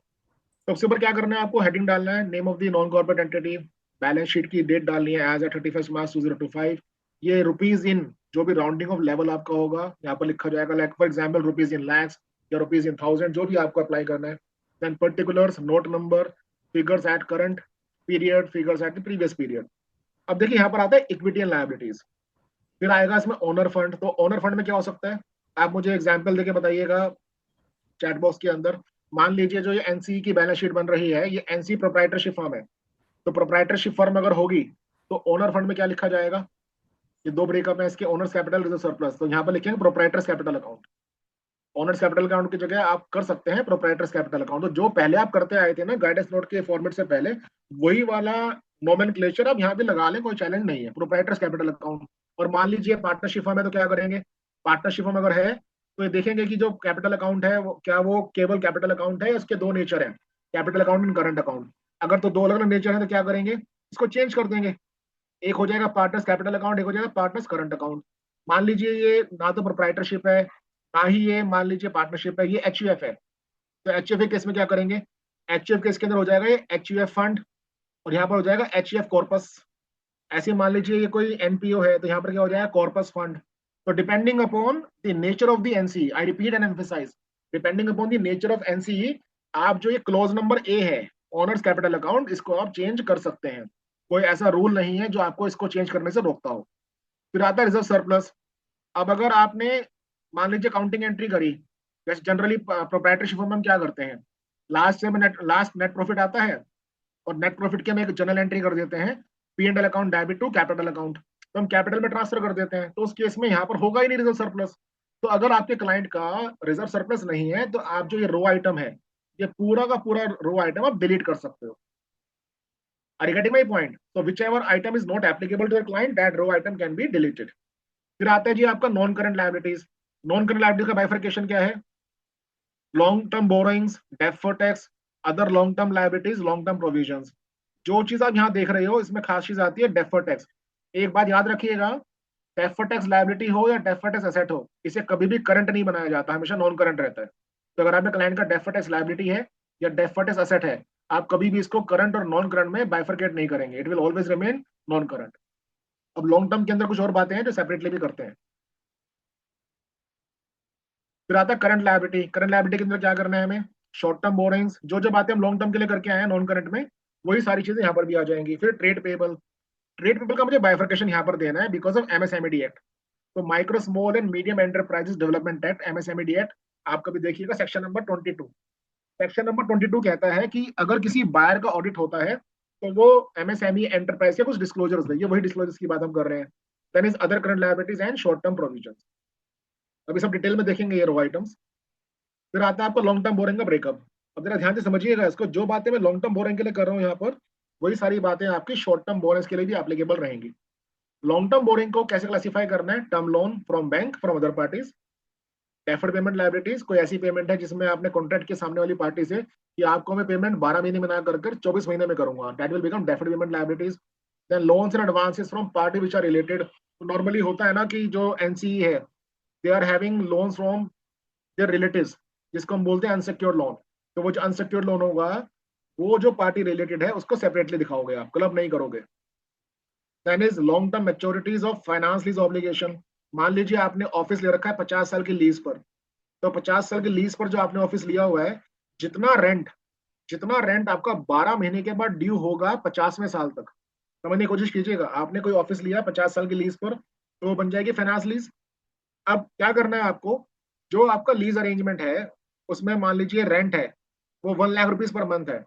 Speaker 2: सबसे ऊपर क्या करना है आपको, हेडिंग डालना है, name of the non corporate entity, balance sheet की डेट डालनी है एज 31 मार्च 2025. ये रुपीज इन जो भी राउंडिंग ऑफ लेवल आपका होगा यहाँ पर लिखा जाएगा, like for example rupees in lakhs या रुपीज इन 1000 जो भी आपको अप्लाई करना है. Then particulars, note number, figures at current period, figures at the previous period. अब देखिए यहाँ पर आता है इक्विटी एंड लायबिलिटीज. फिर आएगा इसमें ओनर फंड. तो ओनर फंड में क्या हो सकता है, आप मुझे एग्जांपल देके बताइएगा चैट बॉक्स के अंदर. मान लीजिए जो ये NCE की बैलेंस शीट बन रही है, ये NCE प्रोप्राइटरशिप फर्म है. तो प्रोप्राइटरशिप फर्म अगर होगी तो ओनर फंड में क्या लिखा जाएगा, ये दो ब्रेकअप है इसके, ओनर्स कैपिटल, रिजर्व सरप्लस. तो यहाँ पर लिखेंगे proprietors capital account. Owners capital account की जगह आप कर सकते हैं प्रोप्राइटर्स कैपिटल अकाउंट. तो जो पहले आप करते आए थे ना गाइडेंस नोट के फॉर्मेट से पहले, वही वाला नोमेनक्लेचर अब यहाँ पे लगा लें, कोई चैलेंज नहीं है, प्रोप्राइटर्स कैपिटल अकाउंट. और मान लीजिए पार्टनरशिप फर्म है तो क्या करेंगे, पार्टनरशिप फर्म अगर है तो ये देखेंगे कि जो कैपिटल अकाउंट है वो क्या वो केवल कैपिटल अकाउंट है, इसके दो नेचर है, capital account and current account. अगर तो दो अलग अलग नेचर है तो क्या करेंगे, इसको चेंज कर देंगे. एक हो जाएगा पार्टनर्स कैपिटल अकाउंट, एक हो जाएगा पार्टनर्स करंट अकाउंट. मान लीजिए ये ना तो प्रोप्राइटरशिप है ना ही ये मान लीजिए पार्टनरशिप है, ये HUF है. तो HUF केस में क्या करेंगे, HUF केस के अंदर हो जाएगा ये HUF फंड और यहाँ पर हो जाएगा HUF कॉर्पस. ऐसे मान लीजिए ये कोई NPO है तो यहाँ पर क्या हो जाएगा कॉर्पस फंड. तो depending upon the nature of the NCE, I repeat and emphasize, depending upon the nature of NCE, आप जो ये क्लोज नंबर A है ओनर्स कैपिटल अकाउंट, इसको आप चेंज कर सकते हैं. कोई ऐसा रूल नहीं है जो आपको इसको चेंज करने से रोकता हो. फिर आता है रिजर्व सरप्लस. अब अगर आपने मान लीजिए काउंटिंग एंट्री करी, जैसे जनरली प्रोप्राइटरशिप में हम क्या करते हैं, लास्ट नेट प्रॉफिट आता है और नेट प्रॉफिट के हम एक जनरल एंट्री कर देते हैं, P&L account debit to capital account. तो हम कैपिटल में ट्रांसफर कर देते हैं. तो उस केस में यहाँ पर होगा ही नहीं रिजर्व सरप्लस. तो अगर आपके क्लाइंट का रिजर्व सरप्लस नहीं है तो आप जो ये रो आइटम है, ये पूरा का पूरा रो आइटम आप डिलीट कर सकते हो. Are you getting my point? So whichever item is not applicable to your client, that row item can be deleted. फिर आता है जी आपका non current liabilities. Non current liability का बाइफरकेशन क्या है, long term borrowings, deferred tax, other long term liabilities, long term provisions. जो चीज आप यहाँ देख रहे हो इसमें खास चीज आती है डेफर्ड टैक्स। एक बात याद रखिएगा, डेफर्ड टैक्स लायबिलिटी हो या डेफर्ड टैक्स एसेट हो, इसे कभी भी करंट नहीं बनाया जाता, हमेशा नॉन करंट रहता है। तो अगर आपके क्लाइंट का डेफर्ड टैक्स लायबिलिटी है या डेफर्ड टैक्स एसेट है, आप कभी भी इसको करंट और नॉन करंट में बाइफरकेट नहीं करेंगे, it will always remain non current. अब लॉन्ग टर्म के अंदर कुछ और बातें हैं जो सेपरेटली भी करते हैं। फिर आता है करंट लायबिलिटी। करंट लायबिलिटी के अंदर क्या करना है हमें, शॉर्ट टर्म बोरिंग्स, जो जो बातें हम लॉन्ग टर्म के लिए करके आए हैं नॉन करंट में, वही सारी चीजें यहाँ पर भी आ जाएंगी। फिर ट्रेड पेबल, ट्रेड पेबल का मुझे बाइफरकेशन यहाँ पर देना है बिकॉज ऑफ एमएसएमईडी एक्ट। तो micro small and medium enterprises development act, MSMED act, आप कभी देखिएगा सेक्शन नंबर 22। सेक्शन नंबर 22 कहता है कि अगर किसी बायर का ऑडिट होता है तो वो एमएसएमई एंटरप्राइज के कुछ डिस्क्लोजर्स देंगे, वही डिस्क्लोजर्स की बात हम कर रहे हैं। Then is other current liabilities and short term provisions, अभी सब डिटेल में देखेंगे ये रो आइटम्स। फिर आता है आपको लॉन्ग टर्म बोरिंग का ब्रेकअप। अब जरा ध्यान से समझिएगा इसको, जो बातें मैं लॉन्ग टर्म बोरिंग के लिए कर रहा हूँ यहाँ पर, वही सारी बातें आपकी शॉर्ट टर्म बोरिंग्स के लिए भी एप्लीकेबल रहेंगी। लॉन्ग टर्म बोरिंग को कैसे क्लासिफाई करना है, term loan from bank from other parties, deferred payment liabilities, कोई ऐसी पेमेंट है जिसमें आपने कॉन्ट्रैक्ट के सामने वाली पार्टी से कि आपको मैं पेमेंट 12 महीने में ना कर 24 महीने में करूंगा, that will become deferred payment liabilities. Then loans and advances from party which are related. Normally होता है ना कि जो एनसीई है, they are having loans from their relatives, जिसको हम बोलते हैं अनसिक्योर्ड लोन। तो वो जो अनसिक्योर्ड लोन होगा, वो जो पार्टी रिलेटेड है उसको सेपरेटली दिखाओगे, आप क्लब नहीं करोगे। Then is long term maturities of finance lease obligation. मान लीजिए आपने ऑफिस ले रखा है 50 साल की लीज पर, तो 50 साल की लीज पर जो आपने ऑफिस लिया हुआ है, जितना रेंट आपका 12 महीने के बाद ड्यू होगा 50वें साल तक। समझने की कोशिश कीजिएगा, आपने कोई ऑफिस लिया 50 साल की लीज पर, तो वो बन जाएगी फाइनेंस लीज। अब क्या करना है आपको, जो आपका लीज अरेंजमेंट है उसमें मान लीजिए रेंट है वो 1 लाख रुपीज पर मंथ है,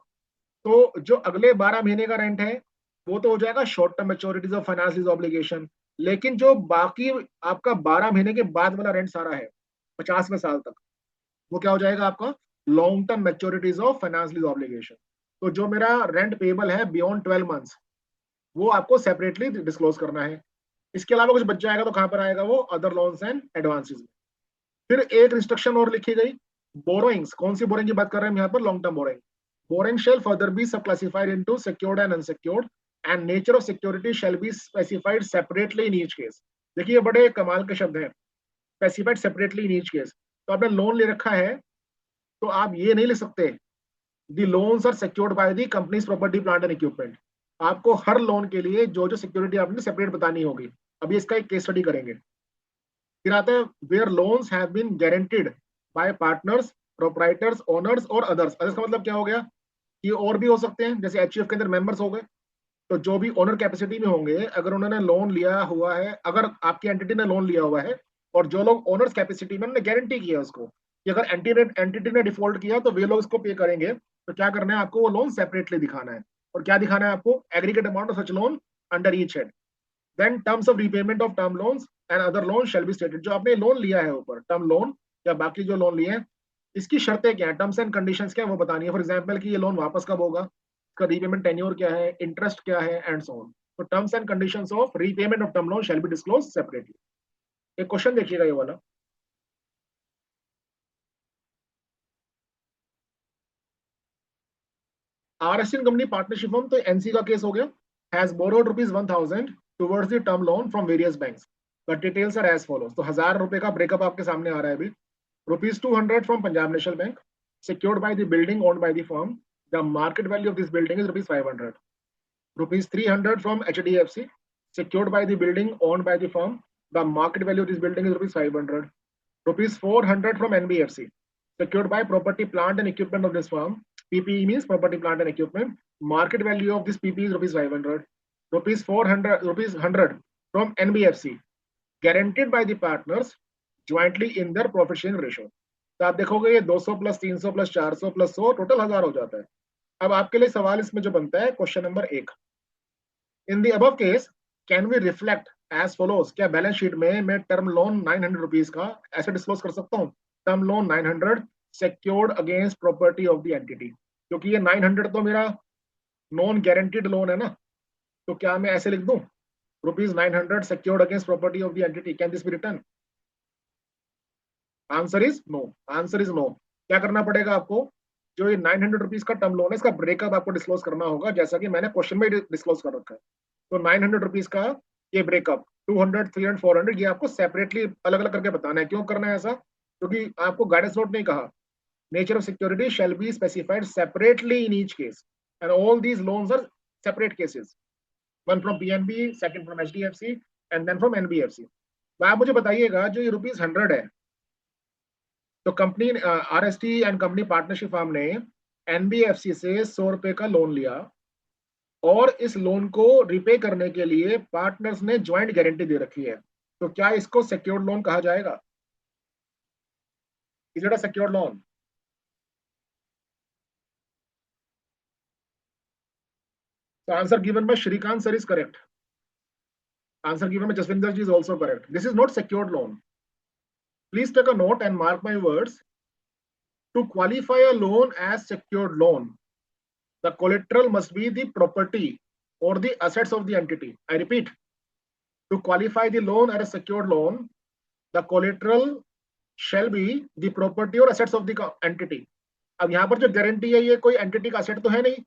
Speaker 2: तो जो अगले 12 महीने का रेंट है वो तो हो जाएगा short term maturities of finance lease obligation. लेकिन जो बाकी आपका 12 महीने के बाद वाला रेंट सारा है 50वें साल तक, वो क्या हो जाएगा आपका long term maturities of finance lease obligation. तो जो मेरा रेंट पेबल है बियॉन्ड 12 मंथ्स, वो आपको सेपरेटली डिस्क्लोज करना है। इसके अलावा कुछ बच जाएगा तो कहां पर आएगा वो, अदर लोन्स एंड एडवांसेस में। फिर एक रिस्ट्रिक्शन और लिखी गई, बोरोइंग्स। कौन सी बोरिंग की बात कर रहे हैं यहाँ पर, long term borrowing. Borrowing shall further be sub classified into secured and unsecured and nature of security shall be specified separately in each case. देखिए बड़े कमाल के शब्द हैं, specified separately in each case. तो आपने लोन ले रखा है तो आप ये नहीं लिख सकते the loans are secured by the company's property plant and equipment. आपको हर लोन के लिए जो जो सिक्योरिटी आपने सेपरेट बतानी होगी। अभी इसका एक केस स्टडी करेंगे। फिर आता है where loans have been guaranteed by partners, proprietors, owners और अदर्स। अदर्स का मतलब क्या हो गया कि और भी हो सकते हैं, जैसे एचयूएफ के अंदर मेंबर्स हो गए, तो जो भी ओनर कैपेसिटी में होंगे, अगर उन्होंने लोन लिया हुआ है, अगर आपकी एंटिटी ने लोन लिया हुआ है और जो लोग ओनर्स कैपेसिटी में, उन्होंने गारंटी किया उसको कि अगर एंटिटी ने डिफॉल्ट किया तो वे लोग इसको पे करेंगे, तो क्या करना है आपको, वो लोन सेपरेटली दिखाना है। और क्या दिखाना है आपको, aggregate amount of such loan under each head. Then terms of repayment of term loans and other loan shall be stated. जो आपने लोन लिया है ऊपर, टर्म लोन या बाकी जो लोन लिए हैं, इसकी शर्तें क्या है, टर्म्स एंड कंडीशंस क्या है, वो बतानी है। फॉर एग्जांपल कि ये लोन वापस कब होगा, इसका रीपेमेंट टेन्योर क्या है, इंटरेस्ट क्या है, एंड सो ऑन। तो terms and conditions of repayment of term loan shall be disclose separately. एक क्वेश्चन देखिएगा ये वाला, आरएसएन कंपनी पार्टनरशिप फर्म, तो एनसी का केस हो गया, has borrowed ₹1,000 towards the term loan from various banks. The details are as follows. तो 1000 रुपए का ब्रेकअप आपके सामने आ रहा है अभी। ₹200 from Punjab National bank secured by the building owned by the firm. The market value of this building is ₹500. ₹300 from HDFC secured by the building owned by the firm. The market value of this building is ₹500. ₹400 from NBFC secured by property, plant and equipment of this firm. PPE means property, plant and equipment. Market value of this PPE is ₹500. ₹100 from NBFC guaranteed by the partners jointly in their profit sharing ratio. तो आप देखोगे ये 200 plus 300 plus 400 plus 100 total 1000 हो जाता है। अब आपके लिए सवाल इसमें जो बनता है, question number 1, in the above case can we reflect as follows. क्या बैलेंस शीट में मैं टर्म लोन 900 रुपीज का ऐसे डिस्क्लोज कर सकता हूँ, term loan 900 secured against property of the entity, क्योंकि ये 900 तो मेरा नॉन गारंटीड लोन है ना, तो क्या मैं ऐसे लिख दूं ₹900 secured against property of the entity, can this be written? Answer is no, answer is no. क्या करना पड़ेगा आपको, जो ये 900 रुपीज का टर्म लोन है, इसका ब्रेकअप आपको डिस्क्लोज करना होगा, जैसा कि मैंने क्वेश्चन में डिस्क्लोज कर रखा है। तो 900 रुपीज का ये ब्रेकअप 200, 300, 400 ये आपको सेपरेटली अलग अलग करके बताना है। क्यों करना है ऐसा? क्योंकि आपको गाइडेंस नोट नहीं कहा nature of security shall be specified separately in each case, and all these loans are separate cases, one from PNB, second from HDFC, and then from NBFC. तो आप मुझे बताइएगा जो ये ₹100 है, तो company RST and company partnership firm ने NBFC से 100 रुपए का लोन लिया और इस लोन को रिपे करने के लिए पार्टनर्स ने ज्वाइंट गारंटी दे रखी है, तो क्या इसको सिक्योर्ड लोन कहा जाएगा? Is it a secured loan? The answer given by Shrikant sir is correct. Answer given by Jaswinder ji is also correct. This is not secured loan. Please take a note and mark my words. To qualify a loan as secured loan, the collateral must be the property or the assets of the entity. I repeat, to qualify the loan as a secured loan, the collateral shall be the property or assets of the entity. अब यहाँ पर जो guarantee है ये कोई entity का asset तो है नहीं,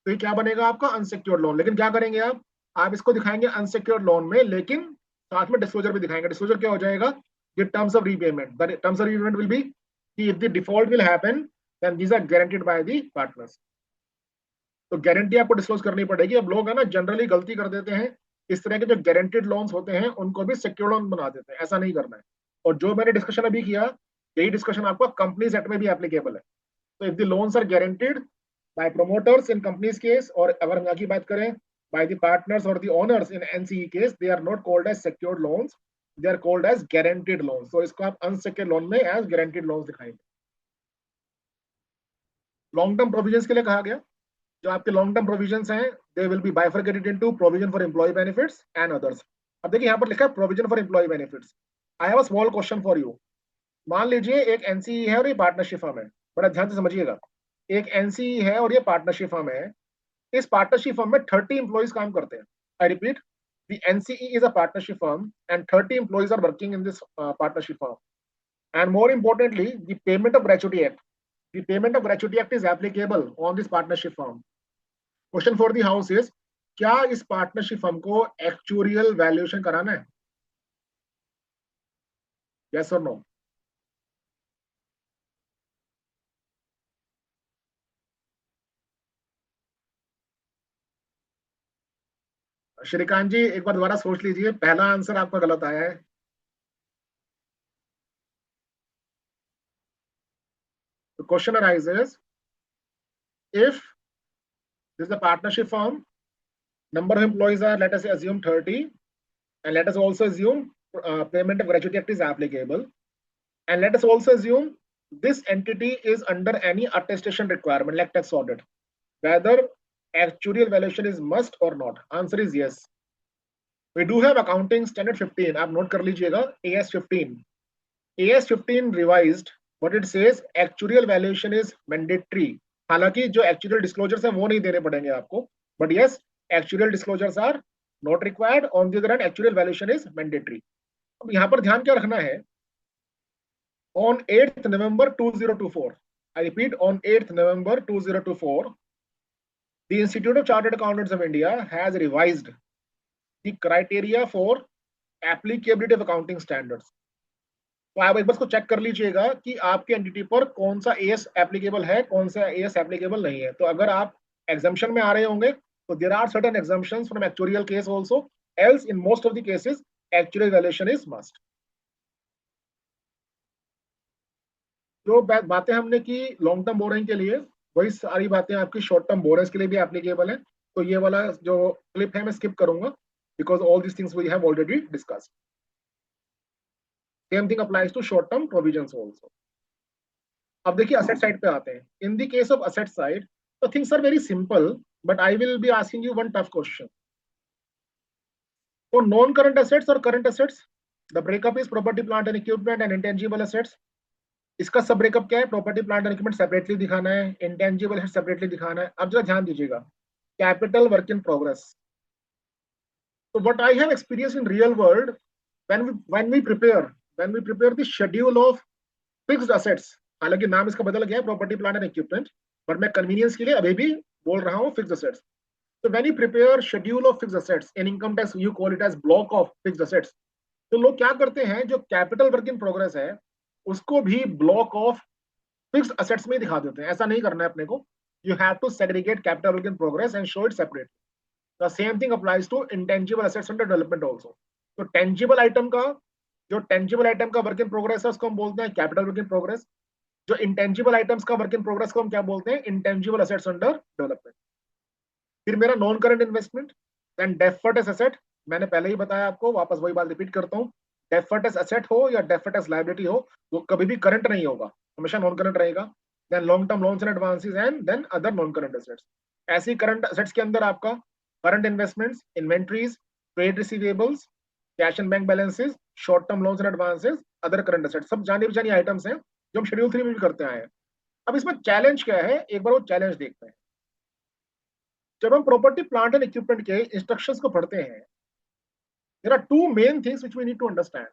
Speaker 2: तो ये क्या बनेगा आपका अनसिक्योर्ड लोन। लेकिन क्या करेंगे आप इसको दिखाएंगे अनसिक्योर्ड लोन में, लेकिन साथ में डिस्क्लोजर भी दिखाएंगे। डिस्क्लोजर क्या हो जाएगा? ये terms of repayment. The terms of repayment will be कि if the default will happen then these are guaranteed by the partners. तो गारंटी आपको डिस्क्लोज करनी पड़ेगी। अब लोग है ना जनरली गलती कर देते हैं, इस तरह के जो गारंटीड लोन्स होते हैं उनको भी सिक्योर्ड लोन बना देते हैं। ऐसा नहीं करना है। और जो मैंने डिस्कशन अभी किया, यही डिस्कशन आपको कंपनीज एक्ट में भी एप्लीकेबल है। तो if the loans are guaranteed by promoters in companies case, और अगर हम यहाँ की बात करें by the partners or the owners in NCE case, they are not called as secured loans, they are called as guaranteed loans. So इसको आप unsecured loan में as guaranteed loans दिखाएंगे। लॉन्ग टर्म प्रोविजंस के लिए कहा गया, जो आपके लॉन्ग टर्म प्रोविजंस हैं they will be bifurcated into provision for employee benefits and others. अब देखिए यहाँ पर लिखा है provision for employee benefits. I have a small question for you. मान लीजिए एक NCE है और ये पार्टनरशिप फर्म है, बड़ा ध्यान से समझिएगा। एक NCE है और ये पार्टनरशिप फर्म है। इस पार्टनरशिप फर्म में 30 एम्प्लॉइज काम करते हैं। I repeat, the NCE is a partnership firm and 30 employees are working in this partnership firm. And more importantly, the payment of gratuity act, the payment of gratuity act is applicable on this partnership firm. Question for the house is, क्या इस partnership firm को actuarial valuation कराना है? Yes और no? Shrikant जी एक बार दोबारा सोच लीजिए, पहला आंसर आपका गलत आया है। The question arises, if this is a partnership firm, number of employees are, let us say, assume 30, and let us also assume payment of gratuity act is applicable, and let us also assume this entity is under any attestation requirement like tax audit, whether actuarial valuation is must or not. Answer is yes. We do have accounting standard 15, आप note कर लीजिएगा, AS 15. AS 15 revised, what it says, actuarial valuation is mandatory. हालांकि जो actuarial disclosures हैं वो नहीं देने पड़ेंगे आपको, but yes, actuarial disclosures are not required. On the other hand, actuarial valuation is mandatory. अब यहाँ पर ध्यान क्या रखना है, on 8th November 2024, I repeat, on 8th November 2024, the Institute of Chartered Accountants of India has revised the criteria for applicability of accounting standards. तो आप एक बार इसको चेक कर लीजिएगा कि आपके एंटिटी पर कौन सा AS एप्लीकेबल है, कौन सा AS एप्लीकेबल नहीं है। तो अगर आप एग्जम्पशन में आ रहे होंगे तो there are certain exemptions from actuarial case also, else in most of the cases actuarial valuation is must. जो बातें हमने की लॉन्ग टर्म बोरिंग के लिए, वही सारी बातें आपकी शॉर्ट टर्म बोरेंस के लिए भी एप्लीकेबल है। तो ये वाला जो क्लिप है मैं स्किप करूंगा, because all these things we have already discussed. Same thing applies to short term provisions also. अब देखिए asset side पे आते हैं। In the case of asset side, the things are very simple, but I will be asking you one tough question. So non-current assets और current assets, the breakup is property, plant and equipment and intangible assets. इसका सब breakup क्या है? Property, plant and equipment separately दिखाना है, intangible asset separately दिखाना है। अब जरा ध्यान दीजिएगा, capital work in progress. So what I have experienced in real world, when we prepare the schedule of fixed assets, हालांकि नाम इसका बदल गया है, property, plant and equipment, but मैं कन्वीनियंस के लिए अभी भी बोल रहा हूँ fixed assets. So when you prepare schedule of fixed assets in income tax, you call it as block of fixed assets. तो लोग क्या करते हैं, जो कैपिटल वर्क इन प्रोग्रेस है उसको भी ब्लॉक ऑफ फिक्स्ड असेट्स में दिखा देते हैं. ऐसा नहीं करना है अपने को. You have to segregate capital work in progress and show it separate. The same thing applies to intangible assets under development also. तो टेंजिबल आइटम का, जो टेंजिबल आइटम का वर्क इन प्रोग्रेस है उसको हम बोलते हैं कैपिटल वर्क इन प्रोग्रेस. जो इंटेंजिबल आइटम्स का वर्क इन प्रोग्रेस को हम क्या बोलते हैं, इंटेंजिबल असेट्स अंडर डेवलपमेंट. फिर मेरा non current investment, then deferred tax asset. मैंने पहले ही बताया आपको, वापस वही बात रिपीट करता हूँ. डेफर्ड टैक्स एसेट हो या डेफर्ड टैक्स लायबिलिटी हो, वो कभी भी करंट नहीं होगा, हमेशा नॉन करंट रहेगा. Then long term loans and advances and then other non current assets. ऐसी करंट एसेट्स के अंदर आपका current investments, inventories, trade receivables, cash and bank balances, short term loans and advances, other current assets, सब जानी पहचानी items हैं जो हम शेड्यूल 3 में भी करते आए हैं. अब इसमें चैलेंज क्या है, एक बार वो चैलेंज देखते हैं. जब हम प्रॉपर्टी प्लांट एंड इक्विपमेंट के इंस्ट्रक्शंस को पढ़ते हैं, there are two main things which we need to understand.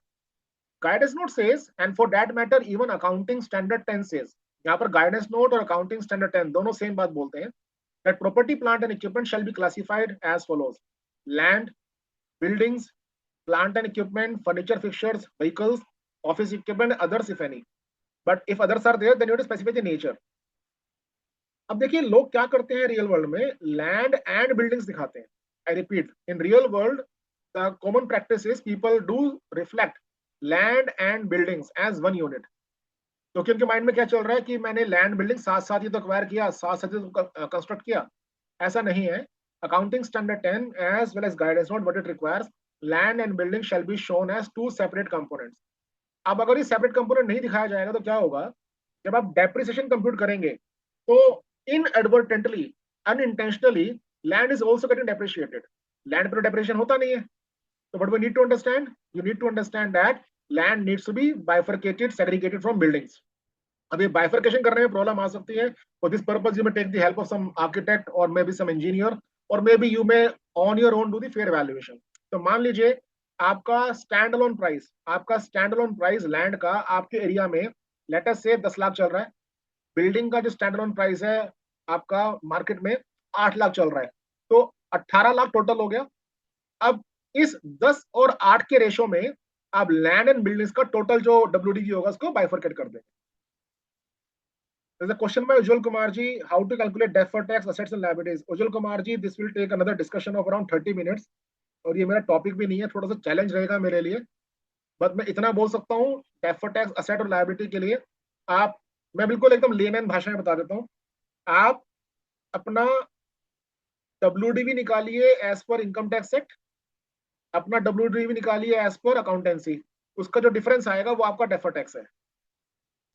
Speaker 2: Guidance note says, and for that matter even accounting standard 10 says, यहाँ पर guidance note और accounting standard 10 दोनों सेम बात बोलते हैं, that property plant and equipment shall be classified as follows: land, buildings, plant and equipment, furniture, fixtures, vehicles, office equipment, others if any. But if others are there, then you have to specify the nature. अब देखिए लोग क्या करते हैं real world में, land and buildings दिखाते हैं. I repeat, in real world the common practice is people do reflect land and buildings as one unit. क्योंकि उनके माइंड में क्या चल रहा है कि मैंने लैंड बिल्डिंग साथ साथ ही तो एक्वायर किया, साथ साथ ही तो कंस्ट्रक्ट किया. ऐसा नहीं है. Accounting standard 10 as well as guidance note what it requires, land and building shall be shown as two separate components. अब अगर ये सेपरेट कंपोनेंट नहीं दिखाया जाएगा तो क्या होगा, जब आप डेप्रिसिएशन कंप्यूट करेंगे तो inadvertently, unintentionally, land is also getting depreciated. Land पर depreciation होता नहीं है. So what we need to understand, you need to understand that land needs to be bifurcated, segregated from buildings. अब ये bifurcation करने में प्रॉब्लम आ सकती है. For this purpose you may take the help of some architect or maybe some engineer, or maybe you may on your own do the fair valuation. तो मान लीजिए आपका स्टैंड अलोन प्राइस लैंड का आपके area में let us से 10 लाख चल रहा है. बिल्डिंग का जो स्टैंड अलोन प्राइस है आपका मार्केट में 8 लाख चल रहा है, तो 18 लाख टोटल हो गया. अब इस 10 और 8 के रेशो में आप लैंड एंड बिल्डिंग्स का टोटल जो WDV होगा उसको बाइफरकेट कर देंगे. There's a question by Ujjwal Kumar ji, how to calculate deferred tax assets and liabilities. Ujjwal Kumar ji, this will take another discussion of around 30 minutes. और ये मेरा topic भी नहीं है, थोड़ा सा चैलेंज रहेगा मेरे लिए. बट मैं इतना बोल सकता हूँ, डेफर्ड टैक्स असेट और लायबिलिटी के लिए आप, मैं बिल्कुल एकदम लेमैन भाषा में बता देता हूँ, आप अपना WDV निकालिए as per income tax act, अपना WDV निकालिए एज पर अकाउंटेंसी. उसका जो डिफरेंस आएगा वो आपका डेफर्ड टैक्स है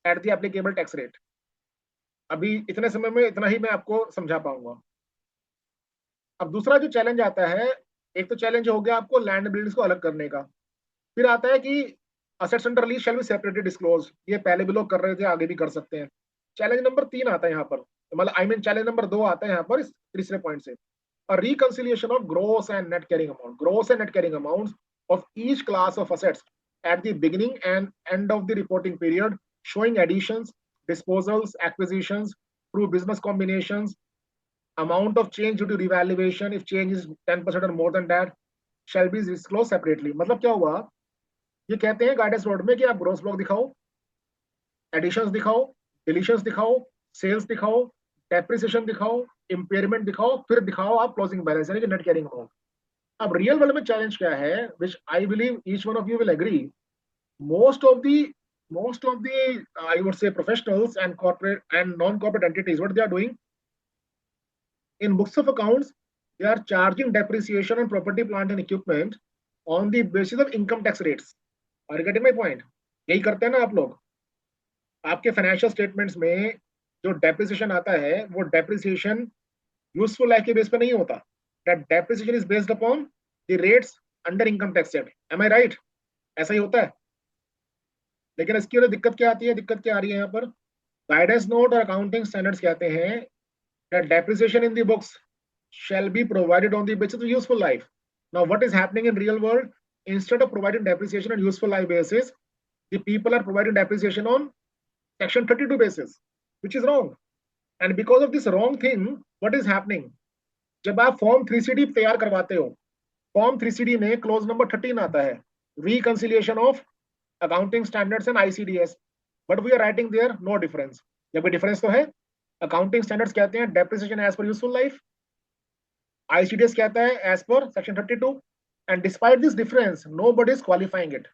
Speaker 2: at the applicable tax rate. अभी इतने समय में इतना ही मैं आपको समझा पाऊंगा. अब दूसरा जो चैलेंज आता है, एक तो चैलेंज हो गया आपको लैंड बिल्डिंग्स को अलग करने का. फिर आता है कि assets under lease shall be separately disclose. ये पहले भी लोग कर रहे थे, आगे भी कर सकते हैं. चैलेंज नंबर 3 आता है यहाँ पर, मतलब चैलेंज नंबर 2 आता है यहाँ पर इस तीसरे पॉइंट से. Reconciliation of gross and net carrying amount of each class of assets at the beginning and end of the reporting period, showing additions, disposals, acquisitions through business combinations, amount of change due to revaluation if change is 10% or more than that shall be disclosed separately. मतलब क्या हुआ, ये कहते हैं guidance note में कि आप gross block दिखाओ, एडिशंस दिखाओ, डिलीशंस दिखाओ, सेल्स दिखाओ, डेप्रिसिएशन दिखाओ, इम्पेयरमेंट दिखाओ, फिर दिखाओ आप क्लोजिंग बैलेंस यानी कि नेट कैरिंग अमाउंट. अब रियल वर्ल्ड में चैलेंज क्या है, which I believe each one of you will agree, most of the I would say professionals and corporate and non-corporate entities, what they are doing in books of accounts, they are charging depreciation on property, plant and equipment on the basis of income tax rates. Are you getting my point? यही करते हैं ना आप लोग. आपके financial statements में जो depreciation आता है वो डेप्रिसिएशन यूजफुल लाइफ के बेस पे नहीं होता. That depreciation is based upon the rates under income tax act. Am I right? ऐसा ही होता है. लेकिन इसकी वजह दिक्कत क्या आती है, दिक्कत क्या आ रही है यहाँ पर, गाइडेंस नोट और अकाउंटिंग स्टैंडर्ड्स कहते हैं that depreciation in the books shall be provided on the basis of useful life. Now what is happening in real world, instead of providing depreciation on useful life basis, the people are providing depreciation on section 32 basis, which is wrong. And because of this wrong thing what is happening, जब आप form 3CD तैयार करवाते हो, form 3CD में close number 13 आता है, reconciliation of accounting standards and ICDS, but we are writing there no difference. जब भी डिफरेंस तो है, अकाउंटिंग स्टैंडर्ड्स कहते हैं depreciation as per useful life, ICDS कहता है as per section 32, and despite this difference nobody is qualifying it.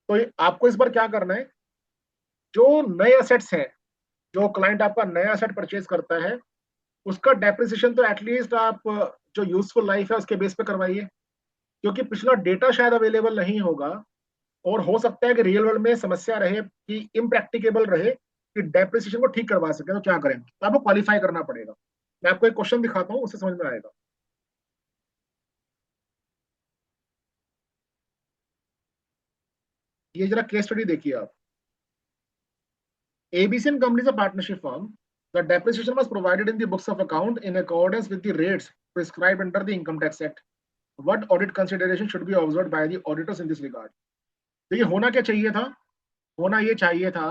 Speaker 2: तो आपको इस बार क्या करना है, जो नए असेट्स हैं, जो क्लाइंट आपका नया असेट परचेज करता है, उसका डेप्रिसिएशन तो एटलीस्ट आप जो यूजफुल लाइफ है उसके बेस पे करवाइए, क्योंकि पिछला डेटा शायद अवेलेबल नहीं होगा, और हो सकता है कि रियल वर्ल्ड में समस्या रहे कि इम्प्रैक्टिकेबल रहे कि डेप्रिसिएशन को ठीक करवा सके, तो क्या करें, तो आपको क्वालिफाई करना पड़ेगा। मैं आपको एक क्वेश्चन दिखाता हूं, उससे समझ में आएगा। ये जरा केस स्टडी देखिए आप। ABC and Company is a partnership firm. The depreciation was provided in the books of account in accordance with the rates prescribed under the Income Tax Act. What audit consideration should be observed by the auditors in this regard? देखिए होना क्या चाहिए था, होना ये चाहिए था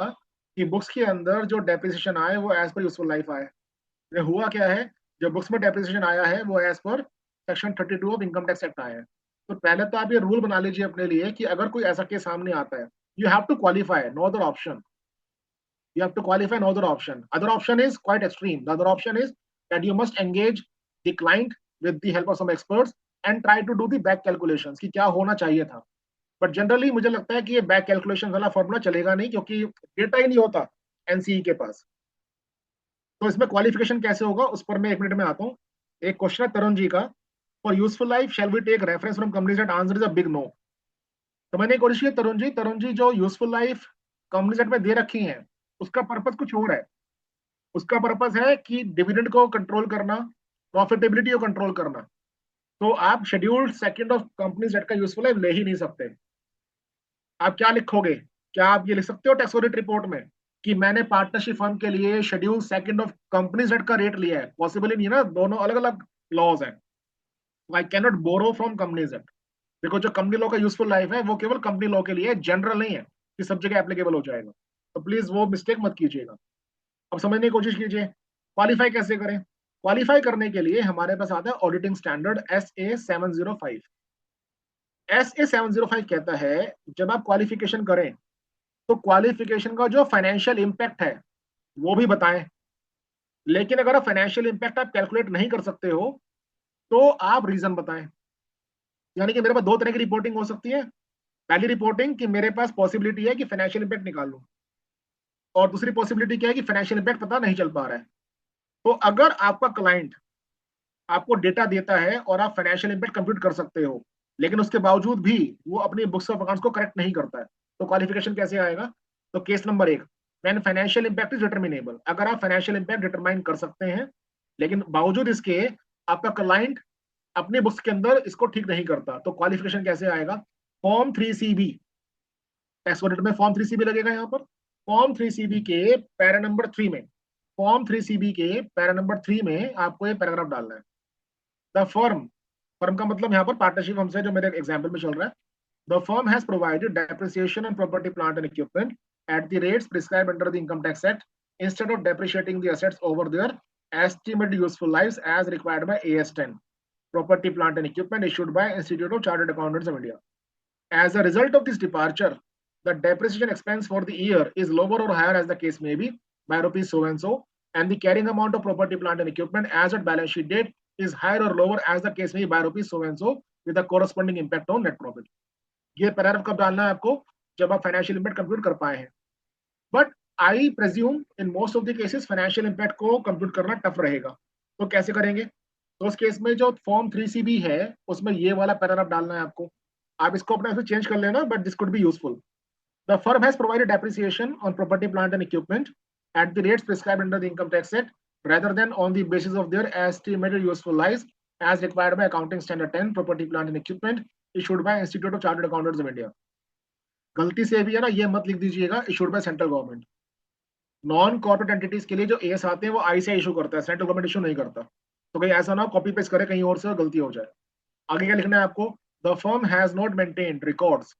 Speaker 2: कि बुक्स के अंदर जो डेप्रिसिएशन आए वो एज पर यूजफुल लाइफ आए। ये हुआ क्या है, जो बुक्स में डेप्रिसिएशन आया है वो as per section 32 of income tax act आया है। तो पहले तो आप ये रूल बना लीजिए अपने लिए कि अगर कोई ऐसा केस सामने आता है, you have to qualify, no other option, you have to qualify no other option. Other option is quite extreme. The other option is that you must engage the client with the help of some experts and try to do the back calculations कि क्या होना चाहिए था। But generally मुझे लगता है कि ये बैक कैलकुलेशन वाला फॉर्मूला चलेगा नहीं, क्योंकि डेटा ही नहीं होता NCE के पास। तो इसमें क्वालिफिकेशन कैसे होगा उस पर मैं 1 मिनट में आता हूँ। एक क्वेश्चन है तरुण जी का, for useful life shall we take reference from companies that answer is a big no. तो मैंने कोशिश की, तरुण जी जो यूजफुल लाइफ कंपनीज दैट में दे रखी हैं उसका पर्पस कुछ और है। उसका पर्पस है कि डिविडेंड को कंट्रोल करना, प्रॉफिटेबिलिटी को कंट्रोल करना। तो आप scheduled second of companies act का यूजफुल लाइफ ले ही नहीं सकते। आप क्या लिखोगे, क्या आप ये लिख सकते हो टैक्स ऑडिट रिपोर्ट में कि मैंने पार्टनरशिप फर्म के लिए schedule second of companies act का रेट लिया है? पॉसिबल ही नहीं है ना, दोनों अलग अलग लॉज हैं। I can not borrow from companies debt. देखो जो कंपनी लॉ का यूजफुल लाइफ है वो केवल कंपनी लॉ के लिए, जनरल नहीं है कि सब जगह एप्लीकेबल हो जाएगा। तो प्लीज वो मिस्टेक मत कीजिएगा। अब समझने की कोशिश कीजिए क्वालिफाई कैसे करें। क्वालिफाई करने के लिए हमारे पास आता है ऑडिटिंग स्टैंडर्ड SA 705। SA 705 कहता है जब आप क्वालिफिकेशन करें तो क्वालिफिकेशन का जो फाइनेंशियल इंपैक्ट है वो भी बताएं। लेकिन अगर आप फाइनेंशियल इंपैक्ट आप कैलकुलेट नहीं कर सकते हो तो आप रीजन बताएं। यानी कि मेरे पास 2 तरह की रिपोर्टिंग हो सकती है। पहली रिपोर्टिंग कि मेरे पास पॉसिबिलिटी है कि फाइनेंशियल इंपैक्ट निकाल लूं, और दूसरी पॉसिबिलिटी क्या है कि फाइनेंशियल इंपैक्ट पता नहीं चल पा रहा है। तो अगर आपका क्लाइंट आपको डेटा देता है और आप फाइनेंशियल इंपैक्ट कंप्यूट कर सकते हो, लेकिन उसके बावजूद भी वो अपनी बुक्स ऑफ अकाउंट्स को करेक्ट नहीं करता है, तो क्वालिफिकेशन कैसे आएगा? तो case number 1, when financial impact is determinable. अगर आप फाइनेंशियल इंपैक्ट डिटरमाइन कर सकते हैं लेकिन बावजूद इसके आपका क्लाइंट अपनी बुक्स के अंदर इसको ठीक नहीं करता, तो क्वालिफिकेशन कैसे आएगा? फॉर्म 3CB, टैक्स ऑडिट में फॉर्म 3CB लगेगा। यहाँ पर फॉर्म 3CB के पैरा नंबर 3 में, फॉर्म 3CB के पैरा नंबर 3 में आपको ये पैराग्राफ डालना है। द फर्म का मतलब यहाँ पर पार्टनरशिप हमसे जो मेरे एग्जाम्पल में चल रहा है, the firm has provided depreciation on property plant and equipment at the rates prescribed under the Income Tax Act instead of depreciating the assets over their estimated useful lives as required by AS10, property plant and equipment issued by Institute of Chartered Accountants of India. As a result of this departure, the depreciation expense for the year is lower or higher as the case may be by rupees so and so, and the carrying amount of property plant and equipment as at balance sheet date is higher or lower as the case may be by rupees so and so with a corresponding impact on net profit. ये paragraph कब डालना है आपको? जब आप financial impact compute कर पाए हैं। But I presume in most of the cases financial impact को कंप्यूट करना टफ रहेगा। तो कैसे करेंगे? तो उस केस में जो फॉर्म 3CB है उसमें ये वाला पैराग्राफ डालना है आपको। आप इसको अपने से चेंज कर लेना, but this could be useful. The firm has provided depreciation on property plant and equipment at the rates prescribed under the Income Tax Act rather than on the basis of their estimated useful lives as required by Accounting Standard 10, property plant and equipment issued by Institute of Chartered Accountants of India. गलती से भी है ना, ये मत लिख दीजिएगा issued by central government. Non corporate entities के लिए जो एस आते हैं वो ICAI इशू करता है, सेंट्रल गवर्नमेंट इशू नहीं करता। तो कहीं ऐसा ना कॉपी पेस्ट करे कहीं और से और गलती हो जाए। आगे क्या लिखना है आपको? The firm has not maintained records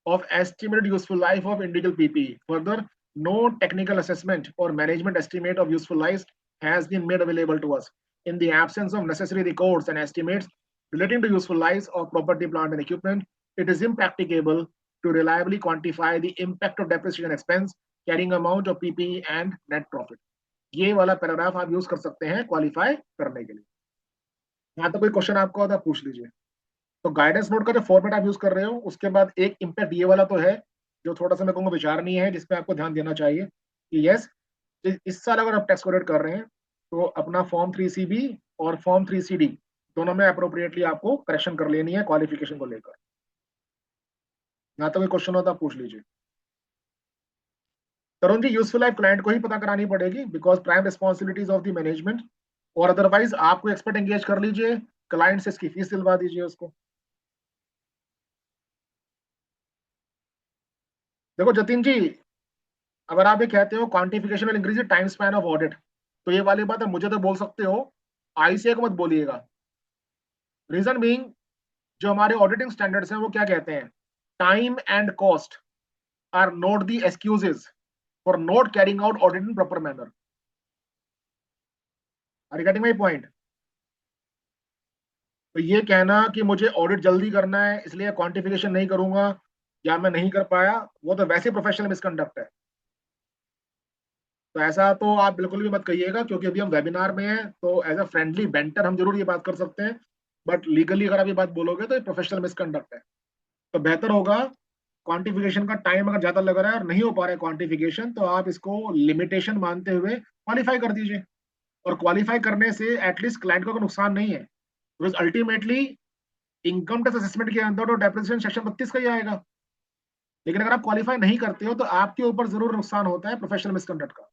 Speaker 2: of estimated useful life of individual PPE. Further, no technical assessment or management estimate of useful lives has been made available to us in the absence of necessary records and estimates relating to useful lives of property, plant and equipment, it is impracticable to reliably quantify the impact of depreciation expense, carrying amount of PPE and net profit. ये वाला paragraph आप use कर सकते हैं qualify करने के लिए। यहाँ तो कोई क्वेश्चन आपको आता पूछ लीजिए। तो गाइडेंस नोट का जो फॉर्मेट आप यूज कर रहे हो, उसके बाद एक इम्पैक्ट ये वाला तो है जो थोड़ा सा मैं कहूँगा विचारणीय है, जिसपे आपको ध्यान देना चाहिए कि यस, इस साल अगर आप टैक्स ऑडिट कर रहे हैं तो अपना फॉर्म 3CB और फॉर्म 3CD दोनों में अप्रोप्रिएटली आपको करेक्शन कर लेनी है क्वालिफिकेशन को लेकर। यहाँ तो कोई क्वेश्चन हो तो आप पूछ लीजिए। Tarun ji, useful life client को ही पता करानी पड़ेगी because prime responsibilities of the management, और अदरवाइज आपको एक्सपर्ट एंगेज कर लीजिए, क्लाइंट से इसकी फीस दिलवा दीजिए उसको। देखो जतिन जी, अगर आप ये कहते हो quantification will increase time span of audit, तो ये वाली बात है, मुझे तो बोल सकते हो, ICAI को मत बोलिएगा। रीजन बीइंग, जो हमारे ऑडिटिंग स्टैंडर्ड्स हैं वो क्या कहते हैं, time and cost are not the excuses for not carrying out audit in proper manner. Are you getting my point? तो ये कहना कि मुझे ऑडिट जल्दी करना है इसलिए क्वांटिफिकेशन नहीं करूंगा या मैं नहीं कर पाया, वो तो वैसे प्रोफेशनल मिसकंडक्ट है। तो ऐसा तो आप बिल्कुल भी मत कहिएगा, क्योंकि अभी हम वेबिनार में हैं, तो एज अ फ्रेंडली बेंटर हम जरूर ये बात कर सकते हैं, बट लीगली अगर आप ये बात बोलोगे तो ये प्रोफेशनल मिसकंडक्ट है। तो बेहतर होगा क्वांटिफिकेशन का टाइम अगर ज्यादा लग रहा है और नहीं हो पा रहा है क्वांटिफिकेशन, तो आप इसको लिमिटेशन मानते हुए क्वालिफाई कर दीजिए। और क्वालिफाई करने से एटलीस्ट क्लाइंट को कोई नुकसान नहीं है, because ultimately income tax assessment के अंदर तो डेप्रिसिएशन सेक्शन 32 का ही आएगा। लेकिन अगर आप क्वालिफाई नहीं करते हो तो आपके ऊपर जरूर नुकसान होता है प्रोफेशनल मिसकंडक्ट का।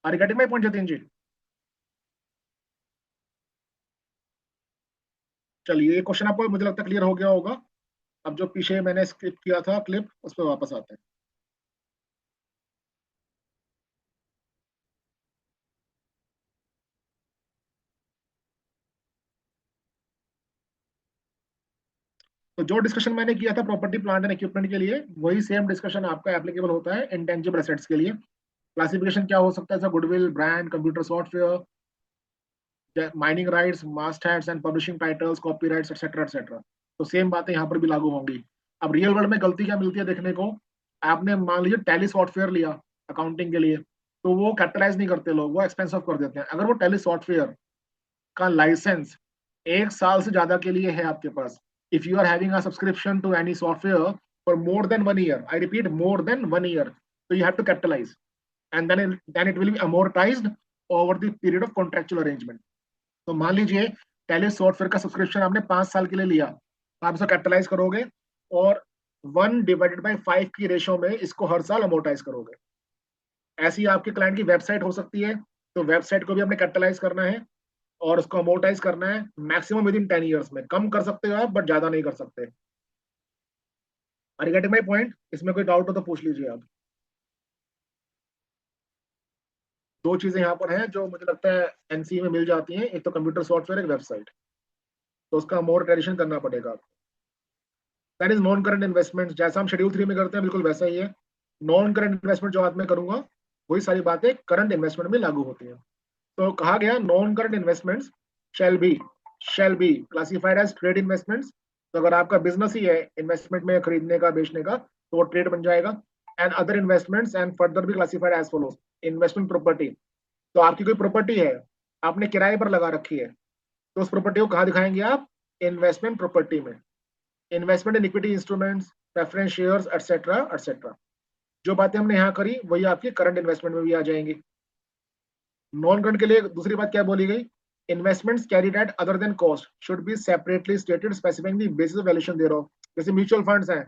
Speaker 2: Are you getting my point Jatin ji? चलिए, ये क्वेश्चन आपको मुझे लगता है क्लियर हो गया होगा। अब जो पीछे मैंने स्क्रिप्ट किया था क्लिप, उस पर वापस आते हैं। तो जो डिस्कशन मैंने किया था प्रॉपर्टी प्लांट एंड इक्विपमेंट के लिए, वही सेम डिस्कशन आपका एप्लीकेबल होता है इंटेंजिबल एसेट्स के लिए। क्लासिफिकेशन क्या हो सकता है, goodwill, brand, computer software, mining rights, mastheads and publishing titles, copyrights et cetera et cetera. तो सेम बातें यहाँ पर भी लागू होंगी। अब रियल वर्ल्ड में गलती क्या मिलती है देखने को, आपने मान लीजिए टैली सॉफ्टवेयर लिया अकाउंटिंग के लिए, तो वो कैपिटलाइज नहीं करते लोग, वो एक्सपेंस ऑफ कर देते हैं। अगर वो टैली सॉफ्टवेयर का लाइसेंस 1 साल से ज्यादा के लिए है आपके पास, if you are having a subscription to any software for more than 1 year, I repeat, more than 1 year, so you have to capitalize, and then it will be amortized over the period of contractual arrangement. तो मान लीजिए tally software का subscription आपने 5 साल के लिए लिया, तो आप इसको कैपिटलाइज करोगे और 1/5 की रेशो में इसको हर साल अमोर्टाइज करोगे। ऐसी आपके क्लाइंट की वेबसाइट हो सकती है, तो वेबसाइट को भी आपने कैपिटलाइज करना है और उसको अमोर्टाइज करना है मैक्सिमम विद इन 10 ईयर्स में। कम कर सकते हो आप, बट ज्यादा नहीं कर सकते। Are you getting my point? इसमें कोई डाउट हो तो पूछ लीजिए आप। दो चीजें यहाँ पर हैं जो मुझे लगता है NCE में मिल जाती हैं, एक तो कंप्यूटर सॉफ्टवेयर, एक वेबसाइट, तो उसका अमोर्टाइजेशन करना पड़ेगा आपको। That is non current investment, जैसा हम शेड्यूल 3 में करते हैं बिल्कुल वैसा ही है। नॉन करंट इन्वेस्टमेंट जो आज मैं करूंगा वही सारी बातें करंट इन्वेस्टमेंट में लागू होती हैं। तो कहा गया non current investments shall be classified as trade investments. तो अगर आपका बिजनेस ही है इन्वेस्टमेंट में खरीदने का बेचने का, तो वो ट्रेड बन जाएगा। And other investments and further भी classified as follows. Investment property, तो आपकी कोई प्रॉपर्टी है आपने किराए पर लगा रखी है, तो उस प्रॉपर्टी को कहाँ दिखाएंगे आप? इन्वेस्टमेंट प्रॉपर्टी में। Investment in equity instruments, preference shares etcetera etcetera, जो बातें हमने यहाँ करी वही आपकी करंट इन्वेस्टमेंट में भी आ जाएंगी। नॉन करंट के लिए दूसरी बात क्या बोली गई, investments carried at other than cost should be separately stated specifying the basis of valuation thereof. जैसे म्यूचुअल फंड्स हैं,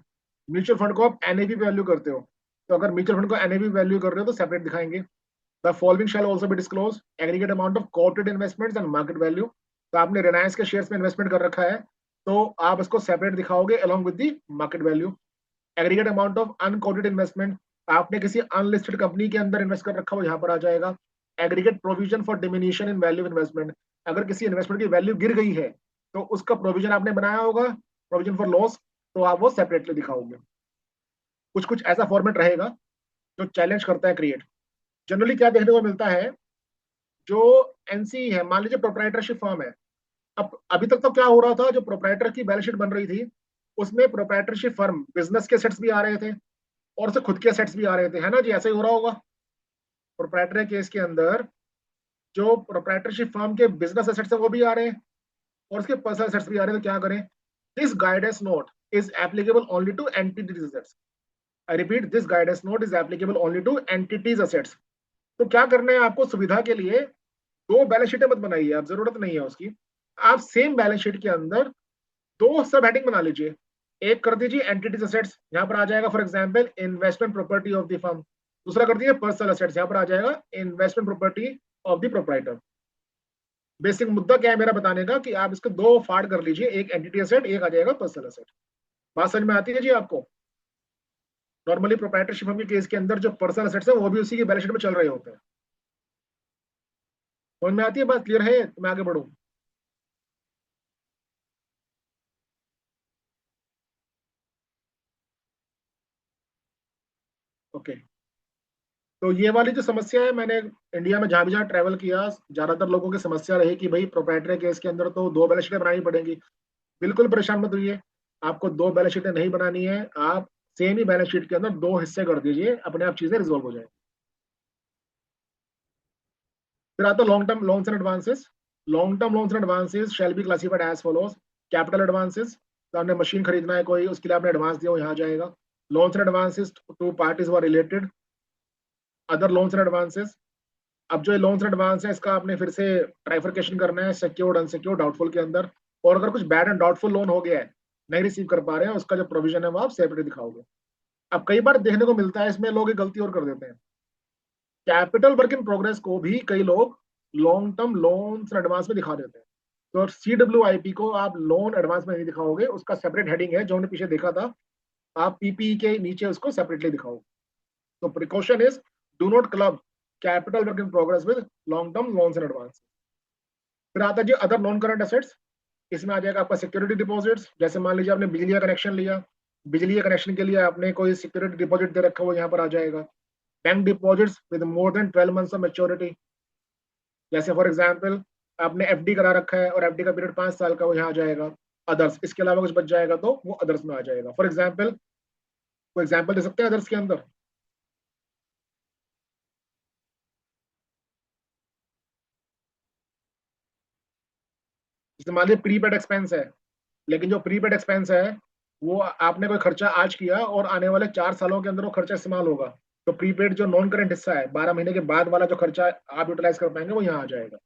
Speaker 2: म्यूचुअल फंड को आप NAV वैल्यू करते हो, तो अगर म्यूचुअल फंड को NAV वैल्यू कर रहे हो तो सेपरेट दिखाएंगे। The following shall also be disclose, aggregate amount of quoted investments and market value. तो आपने रिलायंस के शेयर्स में इन्वेस्टमेंट कर रखा है, तो आप इसको सेपरेट दिखाओगे along with the market value. Aggregate amount of unquoted investment, आपने किसी अनलिस्टेड कंपनी के अंदर इन्वेस्ट कर रखा हो, यहाँ पर आ जाएगा। Aggregate provision for diminishing in value investment, अगर किसी इन्वेस्टमेंट की वैल्यू गिर गई है तो उसका प्रोविजन आपने बनाया होगा, प्रोविजन फॉर लॉस, तो आप वो सेपरेटली दिखाओगे। कुछ कुछ ऐसा फॉर्मेट रहेगा जो चैलेंज करता है क्रिएट। जनरली क्या देखने को मिलता है, जो एनसी है, मान लीजिए प्रोप्राइटरशिप फर्म है, अब अभी तक तो क्या हो रहा था, जो प्रोप्राइटर की बैलेंस शीट बन रही थी उसमें प्रोप्राइटरशिप फर्म बिजनेस के सेट्स भी आ रहे थे और उससे खुद के सेट्स भी आ रहे थे, है ना जी, ऐसा ही हो रहा होगा। प्रोप्राइटर केस के अंदर जो प्रोप्राइटरशिप फर्म के बिजनेस एसेट्स है वो भी आ रहे हैं और उसके पर्सनल एसेट्स भी आ रहे हैं, तो क्या करें? This guidance note is applicable only two entities assets. I repeat, this guidance note is applicable only two entities assets. तो क्या करना है आपको, सुविधा के लिए दो बैलेंस शीटें मत बनाइए, आप जरूरत नहीं है उसकी। आप सेम बैलेंस शीट के अंदर दो सब हेडिंग बना लीजिए। एक कर दीजिए एंटिटीज एसेट्स, यहाँ पर आ जाएगा for example investment property of the firm. दूसरा कर दीजिए पर्सनल एसेट्स, यहाँ पर आ जाएगा investment property of the proprietor. Basic मुद्दा क्या है मेरा बताने का, कि आप इसको दो फाड़ कर लीजिए, एक एंटिटी एसेट, एक आ जाएगा पर्सनल एसेट। बात समझ में आती है जी आपको? नॉर्मली प्रोप्राइटरशिप फर्म के केस के अंदर जो पर्सनल एसेट्स है वो भी उसी की बैलेंस शीट में चल रहे होते हैं। समझ में आती है बात? क्लियर है? तो मैं आगे बढ़ूं। ओके, तो ये वाली जो समस्या है, मैंने इंडिया में जहां भी जहां ट्रैवल किया, ज्यादातर लोगों की समस्या रही कि भाई प्रोप्राइटरी केस के अंदर तो दो बैलेंस शीटें बनानी पड़ेंगी। बिल्कुल परेशान मत होइए, आपको दो बैलेंस शीटें नहीं बनानी है, आप सेम ही बैलेंस शीट के अंदर दो हिस्से कर दीजिए, अपने आप चीजें रिजोल्व हो जाए। फिर आता long term loans and advances. Long term loans and advances shall be classified as follows. Capital advances, तो आपने मशीन खरीदना है कोई, उसके लिए आपने एडवांस दिया, वो यहाँ जाएगा। Loans and advances to parties were related. Other loans and advances, अब जो लोन्स एंड एडवांस है इसका आपने फिर से ट्राइफरकेशन करना है सिक्योर्ड अनसिक्योर्ड डाउटफुल के अंदर। और अगर कुछ बैड एंड डाउटफुल लोन हो गया है, नहीं रिसीव कर पा रहे हैं, उसका जो प्रोविजन है वो आप सेपरेट दिखाओगे। अब कई बार देखने को मिलता है इसमें लोग एक गलती और कर देते हैं, कैपिटल वर्क इन प्रोग्रेस को भी कई लोग long term loans and advance में दिखा देते हैं। तो CWIP को आप लोन एडवांस में नहीं दिखाओगे, उसका सेपरेट हेडिंग है जो हमने पीछे देखा था, आप PPE के नीचे उसको सेपरेटली दिखाओगे। तो precaution is do not club capital work in progress with long term loans and advance. फिर आता है जी अदर नॉन करंट एसेट्स। इसमें आ जाएगा आपका सिक्योरिटी डिपॉजिट्स, जैसे मान लीजिए आपने बिजली का कनेक्शन लिया, बिजली के कनेक्शन के लिए आपने कोई सिक्योरिटी डिपॉजिट दे रखा, वो यहाँ पर आ जाएगा। Bank deposits with more than 12 months of maturity, जैसे फॉर एग्जांपल आपने FD करा रखा है और FD का पीरियड 5 साल का, वो यहाँ आ जाएगा। अदर्स, इसके अलावा कुछ बच जाएगा तो वो अदर्स में आ जाएगा। फॉर एग्जाम्पल, कोई एग्जाम्पल दे सकते हैं अदर्स के अंदर? जैसे मान लीजिए प्रीपेड एक्सपेंस है, लेकिन जो प्रीपेड एक्सपेंस है वो आपने कोई खर्चा आज किया और आने वाले 4 सालों के अंदर वो खर्चा इस्तेमाल होगा, तो प्रीपेड जो नॉन करंट हिस्सा है, 12 महीने के बाद वाला जो खर्चा आप यूटिलाइज कर पाएंगे वो यहाँ आ जाएगा।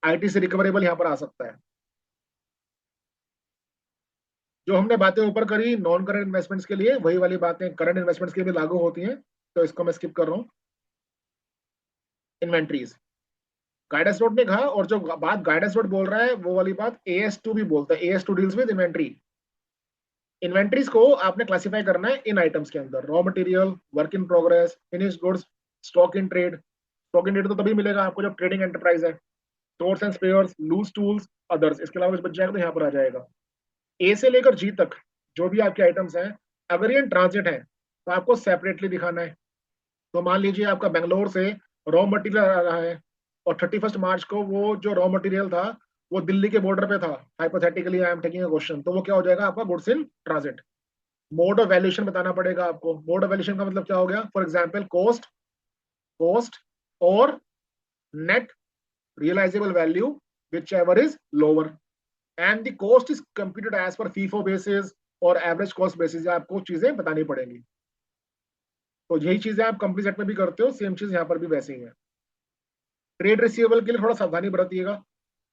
Speaker 2: IT से रिकवरेबल यहाँ पर आ सकता है। जो हमने बातें ऊपर करी नॉन करंट इन्वेस्टमेंट्स के लिए, वही वाली बातें करंट इन्वेस्टमेंट्स के लिए भी लागू होती हैं, तो इसको मैं स्किप कर रहा हूँ। इन्वेंट्रीज, गाइडेंस नोट ने कहा, और जो बात गाइडेंस नोट बोल रहा है वो वाली बात AS2 भी बोलता है। AS2 deals with inventory. Inventories को आपने क्लासिफाई करना है इन आइटम्स के अंदर, raw material, work in progress, finished goods, stock in trade. Stock in trade तो तभी मिलेगा आपको जब ट्रेडिंग एंटरप्राइज है। Stores and spares, loose tools, others, इसके अलावा कुछ बच जाएगा तो यहाँ पर आ जाएगा। A से लेकर G तक जो भी आपके आइटम्स हैं, अगर ये ट्रांजिट है तो आपको सेपरेटली दिखाना है। तो मान लीजिए आपका बेंगलोर से रॉ मटेरियल आ रहा है और 31 मार्च को वो जो रॉ मटेरियल था वो दिल्ली के बॉर्डर पे था, hypothetically I am taking a question, तो वो क्या हो जाएगा आपका goods in transit. Mode of valuation बताना पड़ेगा आपको। मोड ऑफ वैल्यूएशन का मतलब क्या हो गया? फॉर एग्जांपल कॉस्ट, कॉस्ट और net realisable value, whichever is lower, and the cost is computed as per FIFO basis और एवरेज कॉस्ट बेसिस, आपको चीजें बतानी पड़ेंगी। तो यही चीजें आप कंपनी सेट में भी करते हो, सेम चीज यहाँ पर भी वैसे ही है। ट्रेड रिसीवेबल के लिए थोड़ा सावधानी बरतिएगा।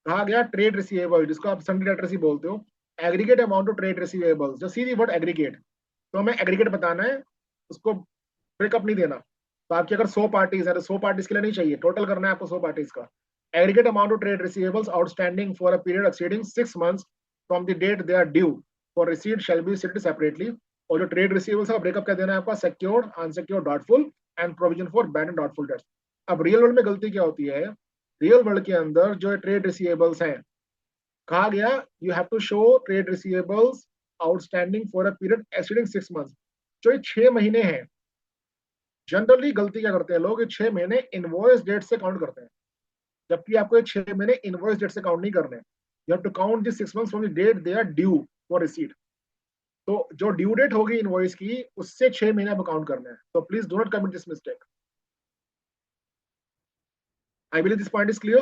Speaker 2: कहा गया ट्रेड रिसीवेबल, जिसको आप सन्डी डेटर्स ही बोलते हो, aggregate amount of trade receivables, जो सीधी वर्ड एग्रीगेट, तो हमें एग्रीगेट बताना है, उसको ब्रेकअप नहीं देना। तो आपकी अगर 100 पार्टीज है तो 100 पार्टीज के लिए नहीं चाहिए, टोटल करना है आपको 100 पार्टीज का। Aggregate amount of trade receivables outstanding for a period exceeding 6 months from the date they are due for receipt shall be stated separately. और जो ट्रेड रिसीवेबल्स का ब्रेकअप क्या देना है आपका? Secured, unsecured, doubtful and provision for bad and doubtful debts. अब real world में गलती क्या होती है? रियल वर्ल्ड के अंदर जो ट्रेड रिसीवेबल्स हैं, कहा गया you have to show trade receivables outstanding for a period exceeding 6 months। जो ये 6 महीने हैं, जनरली गलती क्या करते हैं लोग, 6 महीने इनवॉइस डेट से काउंट करते हैं, जबकि आपको ये 6 महीने इनवॉइस डेट से काउंट नहीं करने। You have to count this 6 months from the date they are due for receipt. तो जो ड्यू डेट होगी इनवॉइस की, उससे 6 महीने आप काउंट करना है। तो please do not commit this mistake. I believe this point is clear.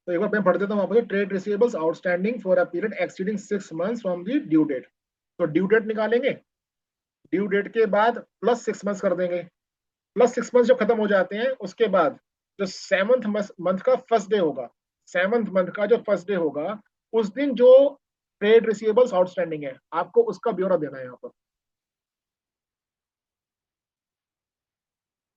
Speaker 2: तो एक बार मैं पढ़ देता हूँ वापस। Trade receivables outstanding for a period exceeding 6 months from the due date. तो ड्यू डेट निकालेंगे, ड्यू डेट के बाद प्लस 6 मंथ्स कर देंगे। प्लस 6 मंथ्स जब खत्म हो जाते हैं, उसके बाद जो 7th मंथ का फर्स्ट डे होगा, 7th मंथ का जो फर्स्ट डे होगा, उस दिन जो ट्रेड रिसीवेबल्स आउटस्टैंडिंग है, आपको उसका ब्यौरा देना है यहाँ पर।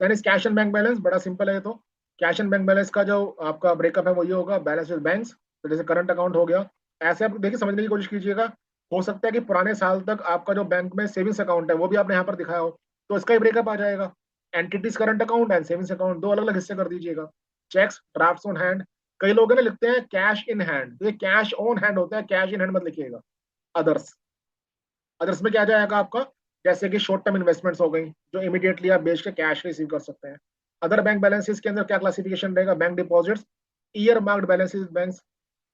Speaker 2: Then is cash and bank balance. बड़ा सिंपल है। तो कैश एंड बैंक बैलेंस का जो आपका ब्रेकअप है वो ये होगा, बैलेंस विद बैंक्स। तो जैसे करंट अकाउंट हो गया, ऐसे आप देखिए समझने की कोशिश कीजिएगा। हो सकता है कि पुराने साल तक आपका जो बैंक में सेविंग्स अकाउंट है वो भी आपने यहाँ पर दिखाया हो, तो इसका ही ब्रेकअप आ जाएगा। Entities current account and savings account, दो अलग अलग हिस्से कर दीजिएगा। Cheques, drafts on hand. कई लोग है ना लिखते हैं कैश इन हैंड, तो ये कैश ऑन हैंड होता है, कैश इन हैंड मत लिखिएगा। अदर्स, अदर्स में क्या आ जाएगा आपका, जैसे कि शॉर्ट टर्म इन्वेस्टमेंट्स हो गई जो इमीडिएटली आप बेच के कैश रिसीव कर सकते हैं। अदर बैंक बैलेंसेस के अंदर क्या क्लासिफिकेशन रहेगा, bank deposits, year marked balances banks,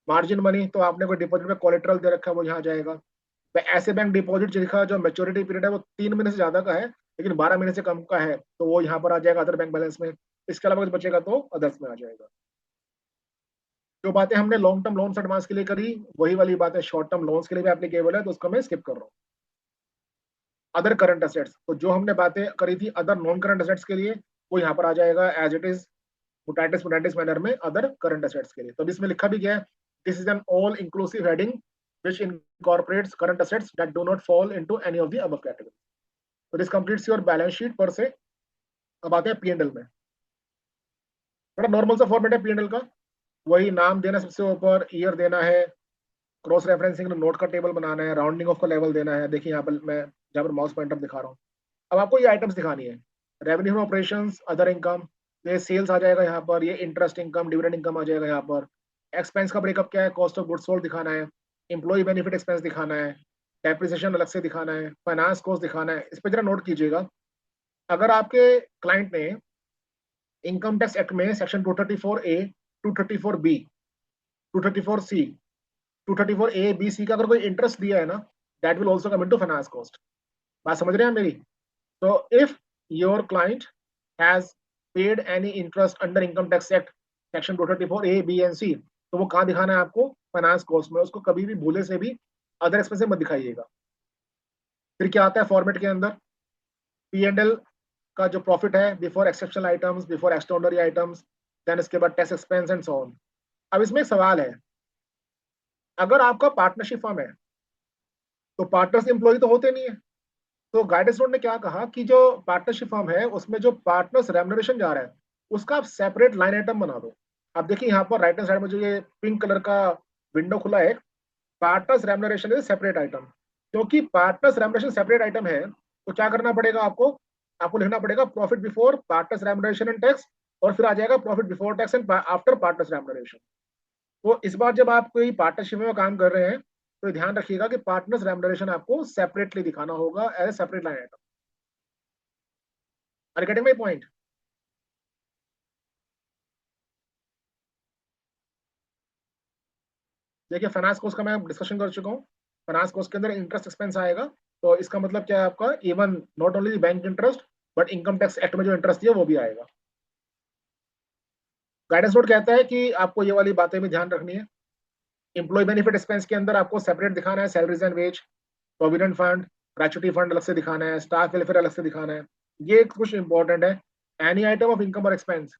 Speaker 2: margin money, तो आपने कोई डिपॉजिट में कोलेट्रल दे रखा है वो यहाँ जाएगा। ऐसे बैंक डिपॉजिट लिखा जो मेच्योरिटी पीरियड है वो 3 महीने से ज्यादा का है लेकिन 12 महीने से कम का है, तो वो यहाँ पर आ जाएगा अदर बैंक बैलेंस में। इसके अलावा कुछ बचेगा तो अदर्स में आ जाएगा। जो बातें हमने लॉन्ग टर्म लोन्स एडवांस के लिए करी, वही वाली बातें शॉर्ट टर्म लोन्स के लिए भी एप्लीकेबल है, तो उसको मैं स्किप कर रहा हूँ। अदर करंट असेट्स, तो जो हमने बातें करी थी अदर नॉन करंट असेट्स के लिए, वो यहाँ पर आ जाएगा एज इट इज मुटाटिस मैनर में अदर करंट असेट्स के लिए। तो इसमें लिखा भी गया है, this is an all inclusive heading which incorporates current assets that do not fall into any of the above categories. So this completes your balance sheet per se। अब आते हैं P&L में। बड़ा नॉर्मल सा फॉर्मेट है P&L का, वही नाम देना सबसे ऊपर, ईयर देना है, क्रॉस रेफरेंसिंग नोट का टेबल बनाना है, राउंडिंग ऑफ का लेवल देना है। देखिए यहाँ पर मैं जहाँ पर माउस पॉइंटर दिखा रहा हूँ। अब आपको ये आइटम्स दिखानी है, revenue from operations, other income, ये सेल्स आ जाएगा यहाँ पर, ये इंटरेस्ट इनकम, डिविडेंड इनकम आ जाएगा यहाँ पर। एक्सपेंस का ब्रेकअप क्या है, कॉस्ट ऑफ गुड्स सोल्ड दिखाना है, एम्प्लॉय बेनिफिट एक्सपेंस दिखाना है, डेप्रिसिएशन अलग से दिखाना है, फाइनेंस कॉस्ट दिखाना है। इस पर जरा नोट कीजिएगा, अगर आपके क्लाइंट ने इनकम टैक्स एक्ट में section 234A, 234B, 234C, 234A, B, C का अगर कोई इंटरेस्ट दिया है ना, that will also come into finance cost. बात समझ रहे हैं मेरी? तो if your client has paid any interest under income tax act section 234A, B and C, तो वो कहाँ दिखाना है आपको, फाइनेंस कॉस्ट में। उसको कभी भी भूले से भी अदर एक्सपेंस मत दिखाइएगा। फिर क्या आता है फॉर्मेट के अंदर, P&L का जो प्रॉफिट है before exceptional items, before extraordinary items, then इसके बाद tax expense and so on. अब इसमें एक सवाल है, अगर आपका पार्टनरशिप फर्म है तो पार्टनर्स एम्प्लॉय तो होते नहीं है। तो गाइडेंस नोट ने क्या कहा कि जो पार्टनरशिप फर्म है उसमें जो पार्टनर्स रेम्युनरेशन जा रहा है उसका आप सेपरेट लाइन आइटम बना दो। आप देखिए यहाँ पर राइट हैंड साइड में जो ये पिंक कलर का विंडो खुला है, partners remuneration is separate item. क्योंकि पार्टनर्स रेम्युनरेशन सेपरेट आइटम है तो क्या करना पड़ेगा आपको, आपको लिखना पड़ेगा profit before partners remuneration and tax, और फिर आ जाएगा profit before tax and after partners remuneration. तो इस बार जब आप कोई पार्टनरशिप में काम कर रहे हैं तो ध्यान रखिएगा कि पार्टनर्स रेम्युनरेशन आपको सेपरेटली दिखाना होगा as a separate line item. Are getting my point? देखिए फाइनेंस कॉस्ट का मैं डिस्कशन कर चुका हूँ। फाइनेंस कॉस्ट के अंदर इंटरेस्ट एक्सपेंस आएगा, तो इसका मतलब क्या है आपका, even not only bank interest but income tax act में जो इंटरेस्ट दिया वो भी आएगा। गाइडेंस नोट कहता है कि आपको ये वाली बातें भी ध्यान रखनी है। एम्प्लॉय बेनिफिट एक्सपेंस के अंदर आपको सेपरेट दिखाना है, salaries and wage, provident fund, gratuity fund अलग से दिखाना है, स्टाफ वेलफेयर अलग से दिखाना है। ये कुछ इंपॉर्टेंट है। एनी आइटम ऑफ इनकम और expense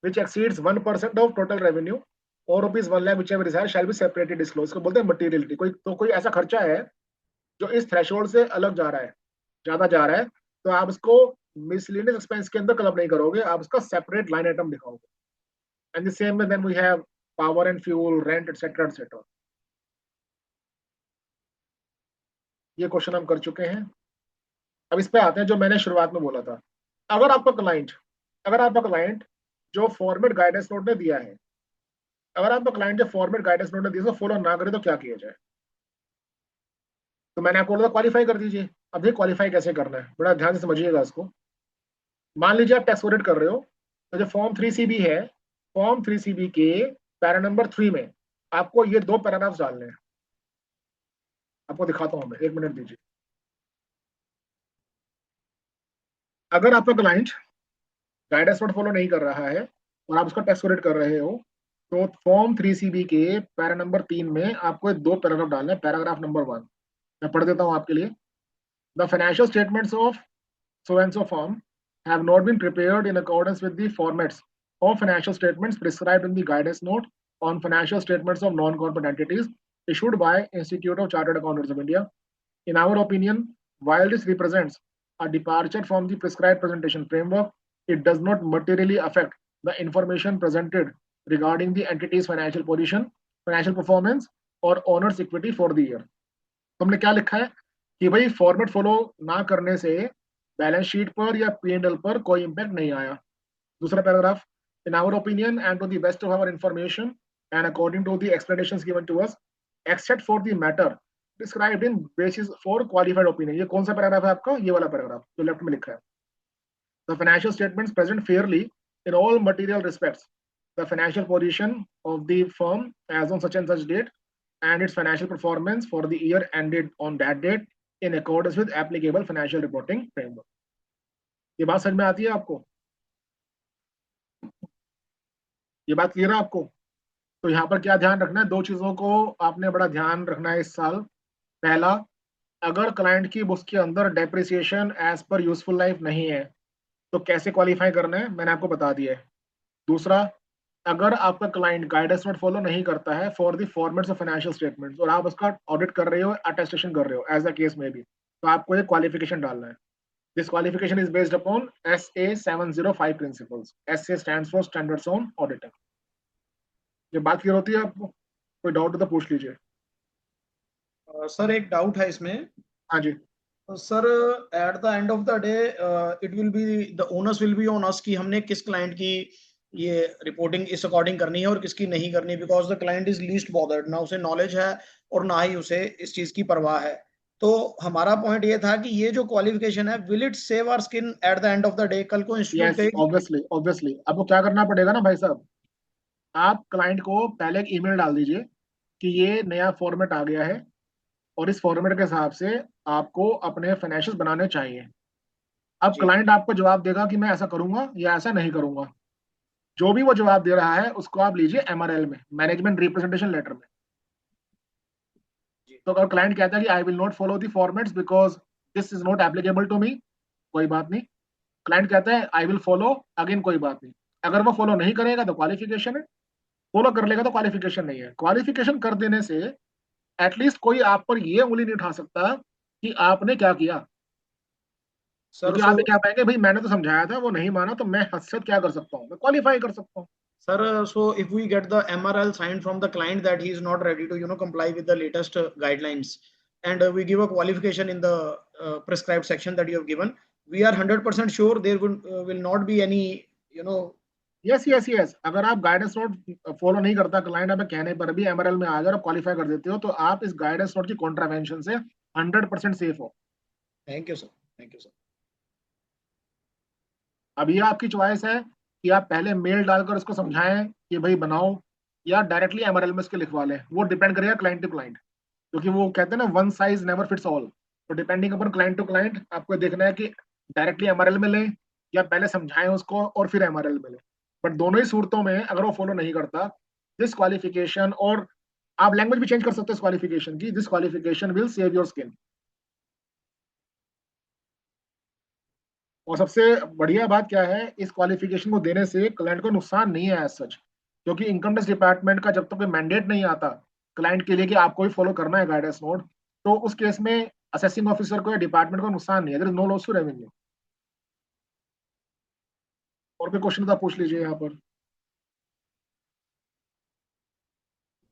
Speaker 2: which exceeds 1% of total revenue or rupees 1 lakh whichever is higher shall be separately disclosed। इसको बोलते हैं मटीरियलिटी। कोई ऐसा खर्चा है जो इस थ्रेशोल्ड से अलग जा रहा है, ज्यादा जा रहा है, तो आप उसको मिसलेनियस एक्सपेंस के अंदर क्लब नहीं करोगे, आप उसका सेपरेट लाइन आइटम दिखाओगे। And the same way then we have power and fuel, rent etcetera etcetera. ये क्वेश्चन हम कर चुके हैं। अब इस पे आते हैं जो मैंने शुरुआत में बोला था। अगर आपका क्लाइंट जो फॉर्मेट गाइडेंस नोट ने दिया है, अगर आपका क्लाइंट जो फॉर्मेट गाइडेंस नोट ने दिया उसको फॉलो ना करे तो क्या किया जाए? तो मैंने आपको बोला क्वालिफाई कर दीजिए। अब देखिए क्वालिफाई कैसे करना है, बड़ा ध्यान से समझिएगा इसको। मान लीजिए आप टैक्स ऑडिट कर रहे हो, तो जो फॉर्म 3CB है, फॉर्म 3CB के पैरा नंबर 3 में आपको ये 2 पैराग्राफ्स डालने हैं। आपको दिखाता हूं मैं, 1 मिनट दीजिए। अगर आपका क्लाइंट गाइडेंस नोट फॉलो नहीं कर रहा है और आप उसका टैक्स ऑडिट कर रहे हो, तो फॉर्म 3CB के पैरा नंबर 3 में आपको 2 पैराग्राफ डालना है। पैराग्राफ नंबर 1 मैं पढ़ देता हूं आपके लिए। The financial statements of so and so firm have not been prepared in accordance with the formats of financial statements prescribed in the guidance note on financial statements of non-corporate entities issued by Institute of Chartered Accountants of India. In our opinion, while this represents a departure from the prescribed presentation framework, it does not materially affect the information presented regarding the entity's financial position, financial performance, or owner's equity for the year. हमने क्या लिखा है कि भाई format follow ना करने से balance sheet पर या P&L पर कोई इंपैक्ट नहीं आया। दूसरा paragraph, in our opinion and to the best of our information and according to the explanations given to us except for the matter described in basis for qualified opinion. ये कौन सा paragraph है आपका? ये वाला पैराग्राफ जो left में लिखा है। The financial statements present fairly in all material respects the financial position of the firm as on such and such date and its financial performance for the year ended on that date in accordance with applicable financial reporting framework. ये बात समझ में आती है आपको? ये बात clear है आपको? तो यहाँ पर क्या ध्यान रखना है? 2 चीजों को आपने बड़ा ध्यान रखना है इस साल। पहला, अगर क्लाइंट की बुक्स के अंदर depreciation as per useful life नहीं है तो कैसे क्वालिफाई करना है, मैंने आपको बता दिया है। दूसरा, अगर आपका क्लाइंट गाइडेंस नोट फॉलो नहीं करता है for the formats of financial statements और आप उसका ऑडिट कर रहे हो, अटेस्टेशन कर रहे हो एज अ केस में भी, तो आपको एक क्वालिफिकेशन डालना है। This qualification is based upon SA 705 principles. SA stands for standards on auditing. ये बात क्लियर होती है आपको? कोई डाउट हो तो पूछ लीजिए।
Speaker 1: सर एक डाउट है इसमें।
Speaker 2: हाँ जी।
Speaker 1: Sir at the end of the day it will be the owners will be on us कि हमने किस क्लाइंट की ये रिपोर्टिंग इस अकॉर्डिंग करनी है और किसकी नहीं करनी, because the client is least bothered, ना उसे नॉलेज है और ना ही उसे इस चीज की परवाह है। तो हमारा पॉइंट ये था कि ये जो क्वालिफिकेशन है, will it save our skin at the end of the day? कल को इंस्टीट्यूट
Speaker 2: यस, ऑब्वियसली आपको क्या करना पड़ेगा ना भाई साहब, आप क्लाइंट को पहले एक ईमेल डाल दीजिए कि ये नया फॉर्मेट आ गया है और इस फॉर्मेट के हिसाब से आपको अपने फाइनेंशियल बनाने चाहिए। अब क्लाइंट आपको जवाब देगा कि मैं ऐसा करूंगा या ऐसा नहीं करूंगा। जो भी वो जवाब दे रहा है उसको आप लीजिए MRL में, मैनेजमेंट रिप्रेजेंटेशन लेटर में। तो अगर क्लाइंट कहता है कि I will not follow the formats because this is not applicable to me, कोई बात नहीं। क्लाइंट कहता है आई विल फॉलो, अगेन कोई बात नहीं। अगर वो फॉलो नहीं करेगा तो क्वालिफिकेशन है, फॉलो कर लेगा तो क्वालिफिकेशन नहीं है। क्वालिफिकेशन कर देने से एटलीस्ट कोई आप पर ये उंगली नहीं उठा सकता कि आपने क्या किया। क्योंकि आप क्या पाएंगे, भाई मैंने तो समझाया था, वो नहीं माना, तो मैं हद से क्या कर सकता हूँ, मैं क्वालिफाई कर सकता हूँ।
Speaker 1: Sir, so if we get the MRL signed from the client that he is not ready to, comply with the latest guidelines, and we give a qualification in the prescribed section that you have given, we are 100% sure there will not be any,
Speaker 2: yes. अगर आप guidance note follow नहीं करता client, आप कहने पर भी MRL में अगर आप क्वालिफाई कर देते हो तो आप इस गाइडेंस नोट की कॉन्ट्रावेंशन से 100% सेफ हो।
Speaker 1: Thank you sir, thank you sir.
Speaker 2: अब ये आपकी चॉइस है कि आप पहले मेल डालकर उसको समझाएं कि भाई बनाओ, या डायरेक्टली MRL में इसके लिखवा लें। वो डिपेंड करेगा क्लाइंट टू क्लाइंट, क्योंकि वो कहते हैं ना one size never fits all. तो depending upon client to client आपको देखना है कि डायरेक्टली MRL में लें या पहले समझाएं उसको और फिर MRL में लें। बट दोनों ही सूरतों में अगर वो फॉलो नहीं करता, दिस क्वालिफिकेशन, और आप लैंग्वेज भी चेंज कर सकते हैं क्वालिफिकेशन की, this qualification will save your skin. और सबसे बढ़िया बात क्या है, इस क्वालिफिकेशन को देने से क्लाइंट को नुकसान नहीं है एज सच, क्योंकि इनकम टैक्स डिपार्टमेंट का जब तक कोई मैंडेट नहीं आता क्लाइंट के लिए कि आपको भी फॉलो करना है गाइडेंस नोट, तो उस केस में असेसिंग ऑफिसर को या डिपार्टमेंट को नुकसान नहीं है, there is no loss to revenue. और कोई क्वेश्चन तो आप पूछ लीजिए यहाँ पर।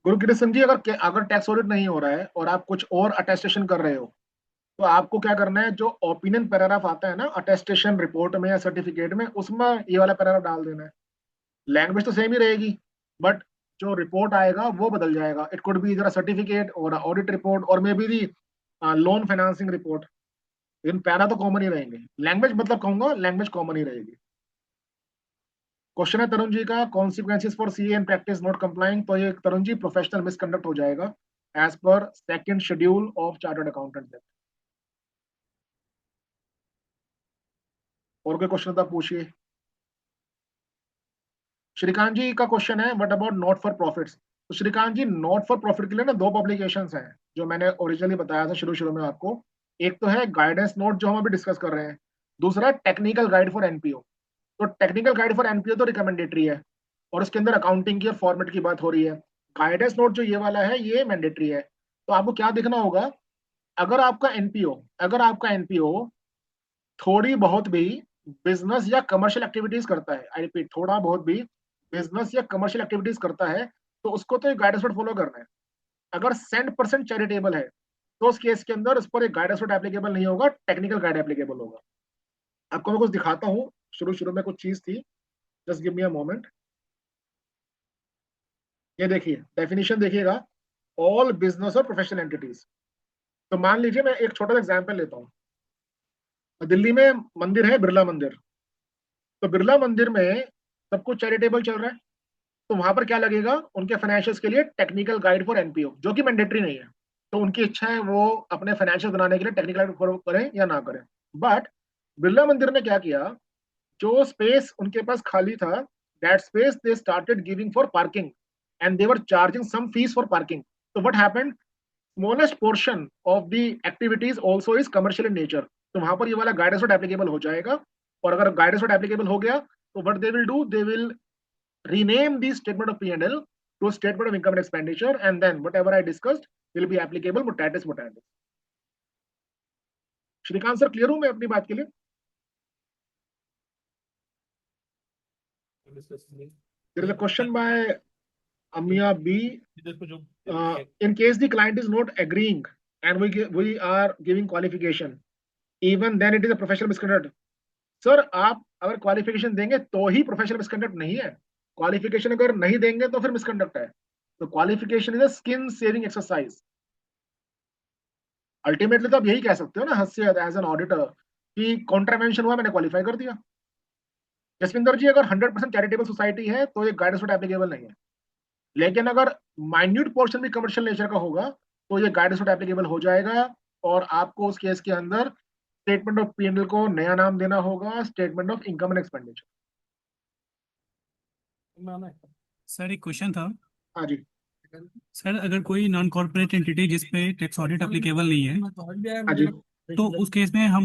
Speaker 2: गुरु सिंह जी, अगर टैक्स ऑडिट नहीं हो रहा है और आप कुछ और अटेस्टेशन कर रहे हो, तो आपको क्या करना है, जो ओपिनियन पैराग्राफ आता है ना अटेस्टेशन रिपोर्ट में या सर्टिफिकेट में, उसमें ये वाला पैराग्राफ डाल देना है। लैंग्वेज तो सेम ही रहेगी, बट जो रिपोर्ट आएगा वो बदल जाएगा। इट कुड बी इधर सर्टिफिकेट और ऑडिट रिपोर्ट और may be the loan financing report. लेकिन पैरा तो कॉमन ही रहेंगे। लैंग्वेज मतलब कहूंगा लैंग्वेज कॉमन ही रहेगी। क्वेश्चन है तरुण जी का, consequences for CA in practice not complying, तो ये तरुण जी प्रोफेशनल मिसकंडक्ट हो जाएगा as per second schedule of chartered accountant. और कोई क्वेश्चन था पूछिए। श्रीकांत जी का क्वेश्चन है what about not for profits. तो श्रीकांत जी नॉट फॉर प्रॉफिट के लिए ना दो पब्लिकेशंस हैं जो मैंने ओरिजिनली बताया था शुरू शुरू में आपको। एक तो है गाइडेंस नोट जो हम अभी डिस्कस कर रहे हैं, दूसरा टेक्निकल गाइड फॉर एनपीओ। तो टेक्निकल गाइड फॉर एनपीओ तो रिकमेंडेटरी है और उसके अंदर अकाउंटिंग की और फॉर्मेट की बात हो रही है। गाइडेंस नोट जो ये वाला है ये मैंडेटरी है। तो आपको क्या देखना होगा, अगर आपका एनपीओ थोड़ी बहुत भी बिजनेस या कमर्शियल एक्टिविटीज करता है, आई रिपीट थोड़ा बहुत भी बिजनेस या कमर्शियल एक्टिविटीज करता है, तो उसको तो एक गाइडेंस नोट फॉलो करना है। अगर 100% चैरिटेबल है तो उस केस के अंदर उस पर एक गाइडेंस नोट एप्लीकेबल नहीं होगा, टेक्निकल गाइड एप्लीकेबल होगा। आपको मैं कुछ दिखाता हूँ, शुरू शुरू में कुछ चीज थी, just give me a moment. ये देखिए डेफिनेशन देखिएगा, ऑल बिजनेस और प्रोफेशनल एंटिटीज। तो मान लीजिए मैं एक छोटा सा एग्जांपल लेता हूँ। दिल्ली में मंदिर है बिरला मंदिर, तो बिरला मंदिर में सब कुछ चैरिटेबल चल रहा है, तो वहां पर क्या लगेगा, उनके फाइनेंशियल्स के लिए टेक्निकल गाइड फॉर एनपीओ, जो कि मैंडेटरी नहीं है। तो उनकी इच्छा है वो अपने फाइनेंशियल बनाने के लिए टेक्निकल गाइड फॉलो करें या ना करें। बट बिरला मंदिर ने क्या किया, जो स्पेस उनके पास खाली था, that space they started giving for parking and they were charging some fees for parking. तो what happened, smallest portion of the activities also is commercial in nature. तो वहां पर ये वाला गाइडेंस नोट एप्लीकेबल हो जाएगा। और अगर गाइडेंस नोट एप्लीकेबल हो गया तो what they will do, they will rename the statement of P&L to a statement of income and expenditure, and then whatever I discussed will be applicable mutatis mutandis. Shrikant sir clear हूं मैं अपनी बात के लिए? There is a question by Amia B. In case the client is not agreeing and we are giving qualification, even then it is a professional misconduct. Sir आप अगर qualification देंगे तो ही प्रोफेशनल मिसकंडक्ट नहीं है, क्वालिफिकेशन अगर नहीं देंगे तो फिर मिसकंडक्ट है। तो qualification is a skin saving exercise. Ultimately तो आप यही कह सकते हो ना हद से एज एन ऑडिटर कि कॉन्ट्रावेंशन हुआ, मैंने क्वालिफाई कर दिया। जसविंदर जी अगर 100% चैरिटेबल सोसाइटी है तो ये गाइडेंस नोट एप्लीकेबल नहीं है, लेकिन अगर माइन्यूट पोर्शन भी कमर्शियल नेचर का होगा तो ये गाइडेंस नोट एप्लीकेबल हो जाएगा। और आपको उस केस के अंदर स्टेटमेंट ऑफ पी&एल को नया नाम देना होगा, statement of income and expenditure.
Speaker 6: Sir एक क्वेश्चन था।
Speaker 2: हाँ जी।
Speaker 6: सर अगर कोई नॉन कॉर्पोरेट एंटिटी जिसपे टैक्स ऑडिट एप्लीकेबल नहीं है,
Speaker 2: हाँ जी।
Speaker 6: तो उस केस में हम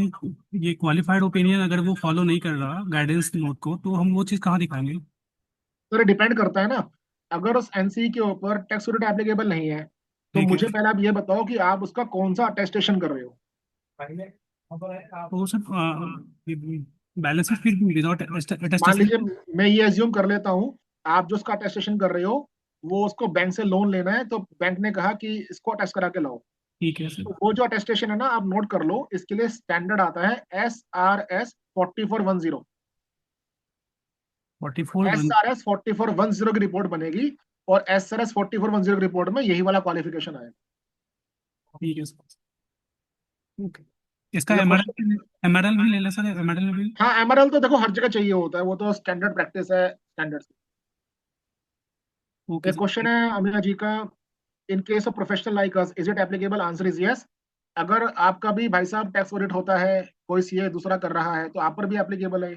Speaker 6: ये क्वालिफाइड ओपिनियन अगर वो फॉलो नहीं कर रहा गाइडेंस नोट को, तो हम वो चीज कहाँ दिखाएंगे?
Speaker 2: तो डिपेंड करता है ना, अगर उस एनसी के ऊपर टैक्स ऑडिट एप्लीकेबल नहीं है तो
Speaker 6: ठीक है।
Speaker 2: मुझे पहले आप ये बताओ कि आप उसका कौन सा अटेस्टेशन कर रहे हो।
Speaker 6: तो सर बैलेंस शीट विदाउट
Speaker 2: मान
Speaker 6: अटेस्टेशन।
Speaker 2: लीजिए मैं ये एज्यूम कर लेता हूँ, आप जो उसका अटेस्टेशन कर रहे हो वो उसको बैंक से लोन लेना है, तो बैंक ने कहा कि इसको अटेस्ट करा के लाओ।
Speaker 6: ठीक है सर।
Speaker 2: तो वो जो अटेस्टेशन है ना, आप नोट कर लो, इसके लिए स्टैंडर्ड आता है SRS 4410।
Speaker 6: 44
Speaker 2: SRS 4410 की रिपोर्ट बनेगी और SRS 4410 की रिपोर्ट में यही वाला क्वालिफिकेशन आएगा।
Speaker 6: ठीक है सर। ओके। इसका एमआरएल भी ले लें सर, एमआरएल भी।
Speaker 2: हाँ एमआरएल तो देखो हर जगह चाहिए होता है, वो तो स्टैंडर्ड प्रैक्टिस है, स्टैंडर्ड।
Speaker 6: ओके
Speaker 2: एक क्वेश्चन है अमीना जी का, इन case of professional like us is it applicable? Answer is yes. अगर आपका भी भाई साहब टैक्स ऑडिट होता है, कोई सीए दूसरा कर रहा है, तो आप पर भी एप्लीकेबल है।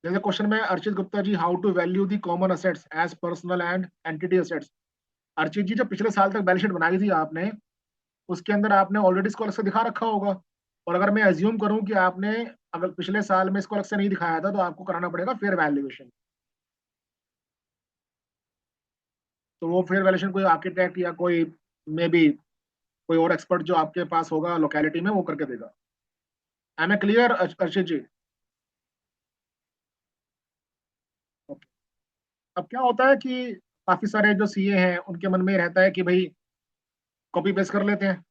Speaker 2: जैसे क्वेश्चन में Archit Gupta ji, how to value the common assets as personal and entity assets. Archit ji जो पिछले साल तक बैलेंस शीट बनाई थी आपने, उसके अंदर आपने ऑलरेडी इसको अलग से दिखा रखा होगा। और अगर मैं अज्यूम करूं कि आपने अगर पिछले साल में इसको अलग से नहीं दिखाया था, तो आपको कराना पड़ेगा फेयर वैल्यूएशन। तो वो फेयर वैल्यूएशन कोई आर्किटेक्ट या कोई मे बी कोई और एक्सपर्ट जो आपके पास होगा लोकेलिटी में, वो करके देगा। Am I clear Archit ji? Okay. अब क्या होता है कि काफी सारे जो सीए हैं उनके मन में रहता है कि भाई कॉपी पेस्ट कर लेते हैं।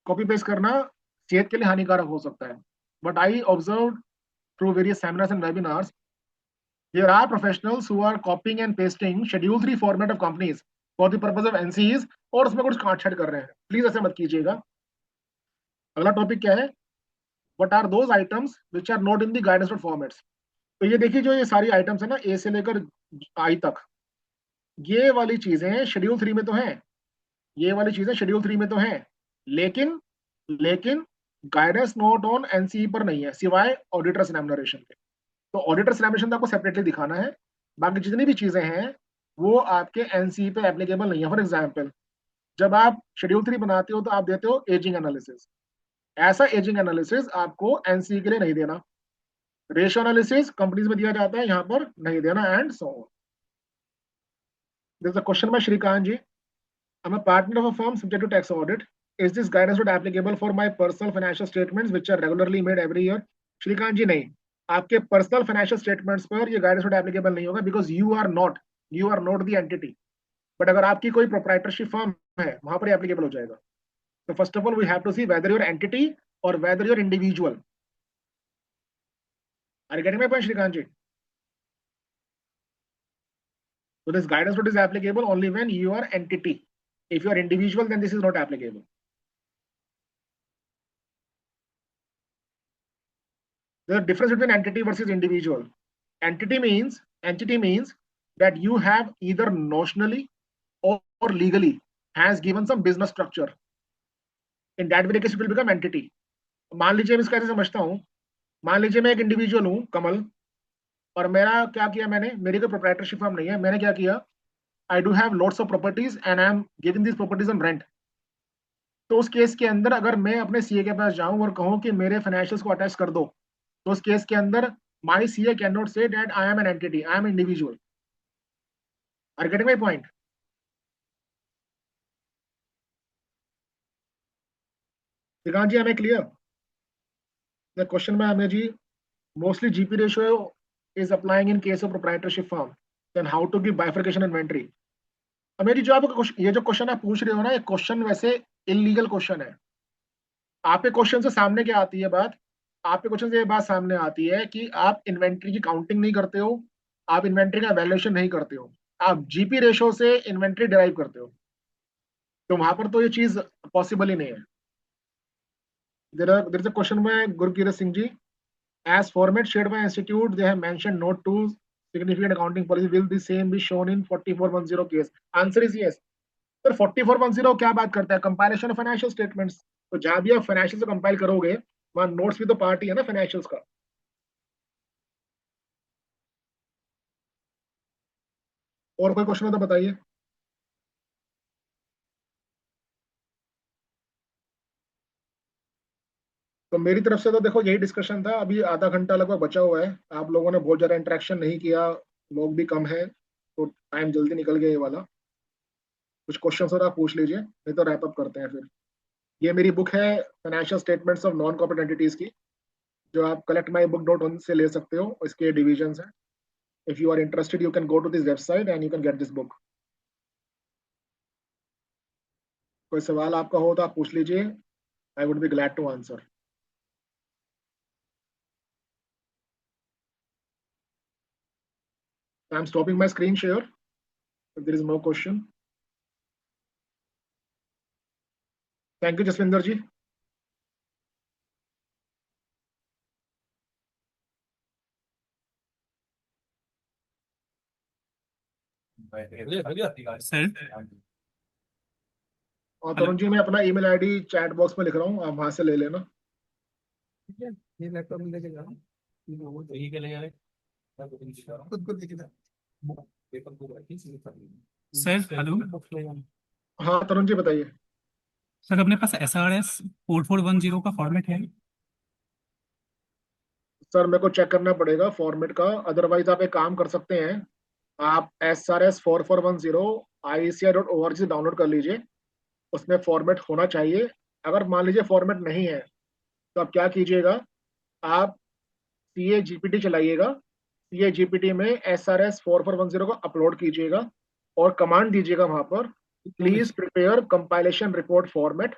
Speaker 2: कॉपी पेस्ट करना सेहत के लिए हानिकारक हो सकता है, but I observe through various seminars and webinars, there are professionals who are copying and pasting schedule 3 format of companies for the purpose of NCs और उसमें कुछ काट छाट कर रहे हैं। प्लीज ऐसे मत कीजिएगा। अगला टॉपिक क्या है? What are those items which are not in the guidance note formats. तो ये देखिए, जो ये सारी आइटम्स है ना, ए से लेकर आई तक, ये वाली चीजें शेड्यूल 3 में तो हैं, ये वाली चीजें शेड्यूल 3 में तो हैं, लेकिन लेकिन गाइडेंस नोट ऑन एनसीई पर नहीं है, सिवाय ऑडिटर्स एग्जामिनेशन के। तो ऑडिटर्स एग्जामिनेशन तो आपको सेपरेटली दिखाना है, बाकी जितनी भी चीजें हैं वो आपके एनसीई पे एप्लीकेबल नहीं है। फॉर एग्जाम्पल, जब आप शेड्यूल 3 बनाते हो तो आप देते हो एजिंग एनालिसिस, ऐसा एजिंग एनालिसिस आपको एनसीई के लिए नहीं देना। रेशियो एनालिसिस कंपनीज में दिया जाता है, यहाँ पर नहीं देना, and so on. This is a question by Shrikant ji. I'm a partner of a firm subject to tax audit. Is this guidance not applicable for my personal financial statements which are regularly made every year? Shrikant ji, नहीं, आपके personal financial statements पर ये guidance note applicable नहीं होगा, because you are not the entity. But अगर आपकी कोई proprietorship firm है, वहां पर एप्लीकेबल हो जाएगा। तो first of all we have to see whether your entity और whether your individual. Are you getting my point, Shrikant ji? So this guidance note is applicable only when you are entity. If you are individual, then this is not applicable. There's a difference between entity versus individual. Entity means that you have either notionally or legally has given some business structure. In that way, case it will become entity. मान लीजिए, मैं इसका ऐसे समझता हूँ, मान लीजिए मैं एक इंडिविजुअल हूँ, कमल, और मेरा क्या किया मैंने, मेरी कोई प्रोप्राइटरशिप फर्म नहीं है, मैंने क्या किया, I do have lots of properties and I am giving these properties on rent. तो उस केस के अंदर अगर मैं अपने सीए के पास जाऊं और कहूं कि मेरे फाइनेंशियल्स को अटैच कर दो, तो उस केस के अंदर my CA can not say that I am an entity, I am individual. Are getting my point? Shrikant ji, हमें क्लियर? द क्वेश्चन में हमें जी, mostly GP ratio is applying in case of proprietorship firm, then how to give bifurcation inventory. मेरी जो आपको ये जो question आप पूछ रहे हो ना, ये क्वेश्चन वैसे इलीगल क्वेश्चन है। आपके क्वेश्चन से सामने क्या आती है बात, आपके क्वेश्चन से ये बात सामने आती है कि आप इन्वेंट्री की काउंटिंग नहीं करते हो, आप इन्वेंट्री का वैल्यूएशन नहीं करते हो, आप जीपी रेशो से इन्वेंट्री डिराइव करते हो। तो वहां पर तो ये चीज पॉसिबल ही नहीं है। There is a question by Gurkirat Singh ji, as format shared by institute they have mentioned note to significant accounting policy, will the same be shown in 4410 case? Answer is yes. Sir 4410 क्या बात करता है? Compilation of financial statements. तो जहां भी आप financial से compile करोगे, वहां नोट्स भी तो पार्ट ही है ना फाइनेंशियल्स का। और कोई क्वेश्चन हो तो बताइए। तो मेरी तरफ से तो देखो यही डिस्कशन था, अभी आधा घंटा लगभग बचा हुआ है, आप लोगों ने बहुत ज्यादा इंटरेक्शन नहीं किया, लोग भी कम है, तो टाइम जल्दी निकल गया ये वाला। कुछ क्वेश्चन हो तो आप पूछ लीजिए, नहीं तो रैप अप करते हैं फिर। ये मेरी बुक है financial statements of non corporate entities की, जो आप collect my book dot in से ले सकते हो, इसके डिविजन है। If you are interested you can go to this website and you can get this book. कोई सवाल आपका हो तो आप पूछ लीजिए, I would be glad to answer. I am stopping my screen share if there is no question. Thank you, Jaswinder ji.
Speaker 6: Sir
Speaker 2: और तरुण जी, मैं अपना ईमेल आईडी चैट बॉक्स में लिख रहा हूँ, आप वहां से ले लेना।
Speaker 6: ये लैपटॉप में लेके जा रहा हूँ, वो तो यही के ले जा रहे खुद को लेके जा। Sir hello.
Speaker 2: हाँ तरुण जी, बताइए।
Speaker 6: सर अपने पास SRS 4410 का फॉर्मेट है?
Speaker 2: सर मेरे को चेक करना पड़ेगा फॉर्मेट का, अदरवाइज आप एक काम कर सकते हैं, आप SRS 4410 IECI.org से डाउनलोड कर लीजिए, उसमें फॉर्मेट होना चाहिए। अगर मान लीजिए फॉर्मेट नहीं है तो आप क्या कीजिएगा, आप CA GPT चलाइएगा, CA GPT में SRS 4410 को अपलोड कीजिएगा और कमांड दीजिएगा वहां पर, please prepare compilation report format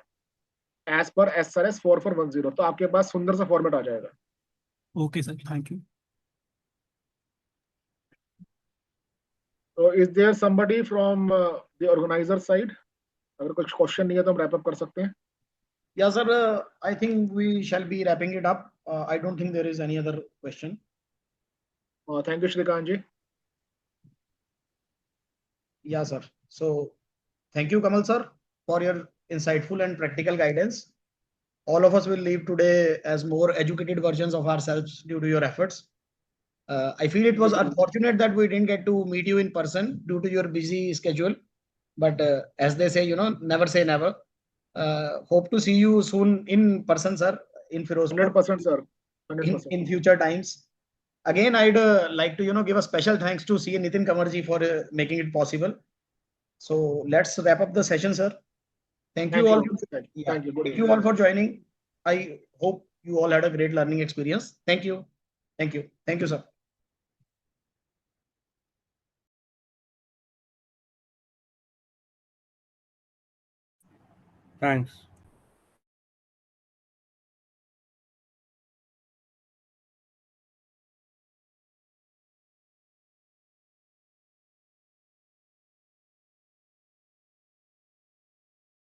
Speaker 2: as per SRS 4410, तो आपके पास सुंदर सा फॉर्मेट आ जाएगा।
Speaker 6: Okay sir, thank you.
Speaker 2: तो is there somebody from the organiser side? अगर कुछ क्वेश्चन नहीं है तो हम रैप अप कर सकते हैं।
Speaker 1: Yeah, sir. I think we shall be wrapping it up. I don't think there is any other question.
Speaker 2: Thank you, Shrikant ji.
Speaker 1: Yeah, sir. So thank you, Kamal sir, for your insightful and practical guidance. All of us will leave today as more educated versions of ourselves due to your efforts. I feel it was unfortunate that we didn't get to meet you in person due to your busy schedule. But as they say, never say never. Hope to see you soon in person, sir, in Firozpur
Speaker 2: 100%, sir. 100%.
Speaker 1: in future times. Again, I'd like to give a special thanks to CA Nitin Kamarji for making it possible. So let's wrap up the session, sir. Thank you all.
Speaker 2: Thank you. Good
Speaker 1: Thank you all for joining. I hope you all had a great learning experience. Thank you. Thank you. Thank you, sir.
Speaker 7: Thanks.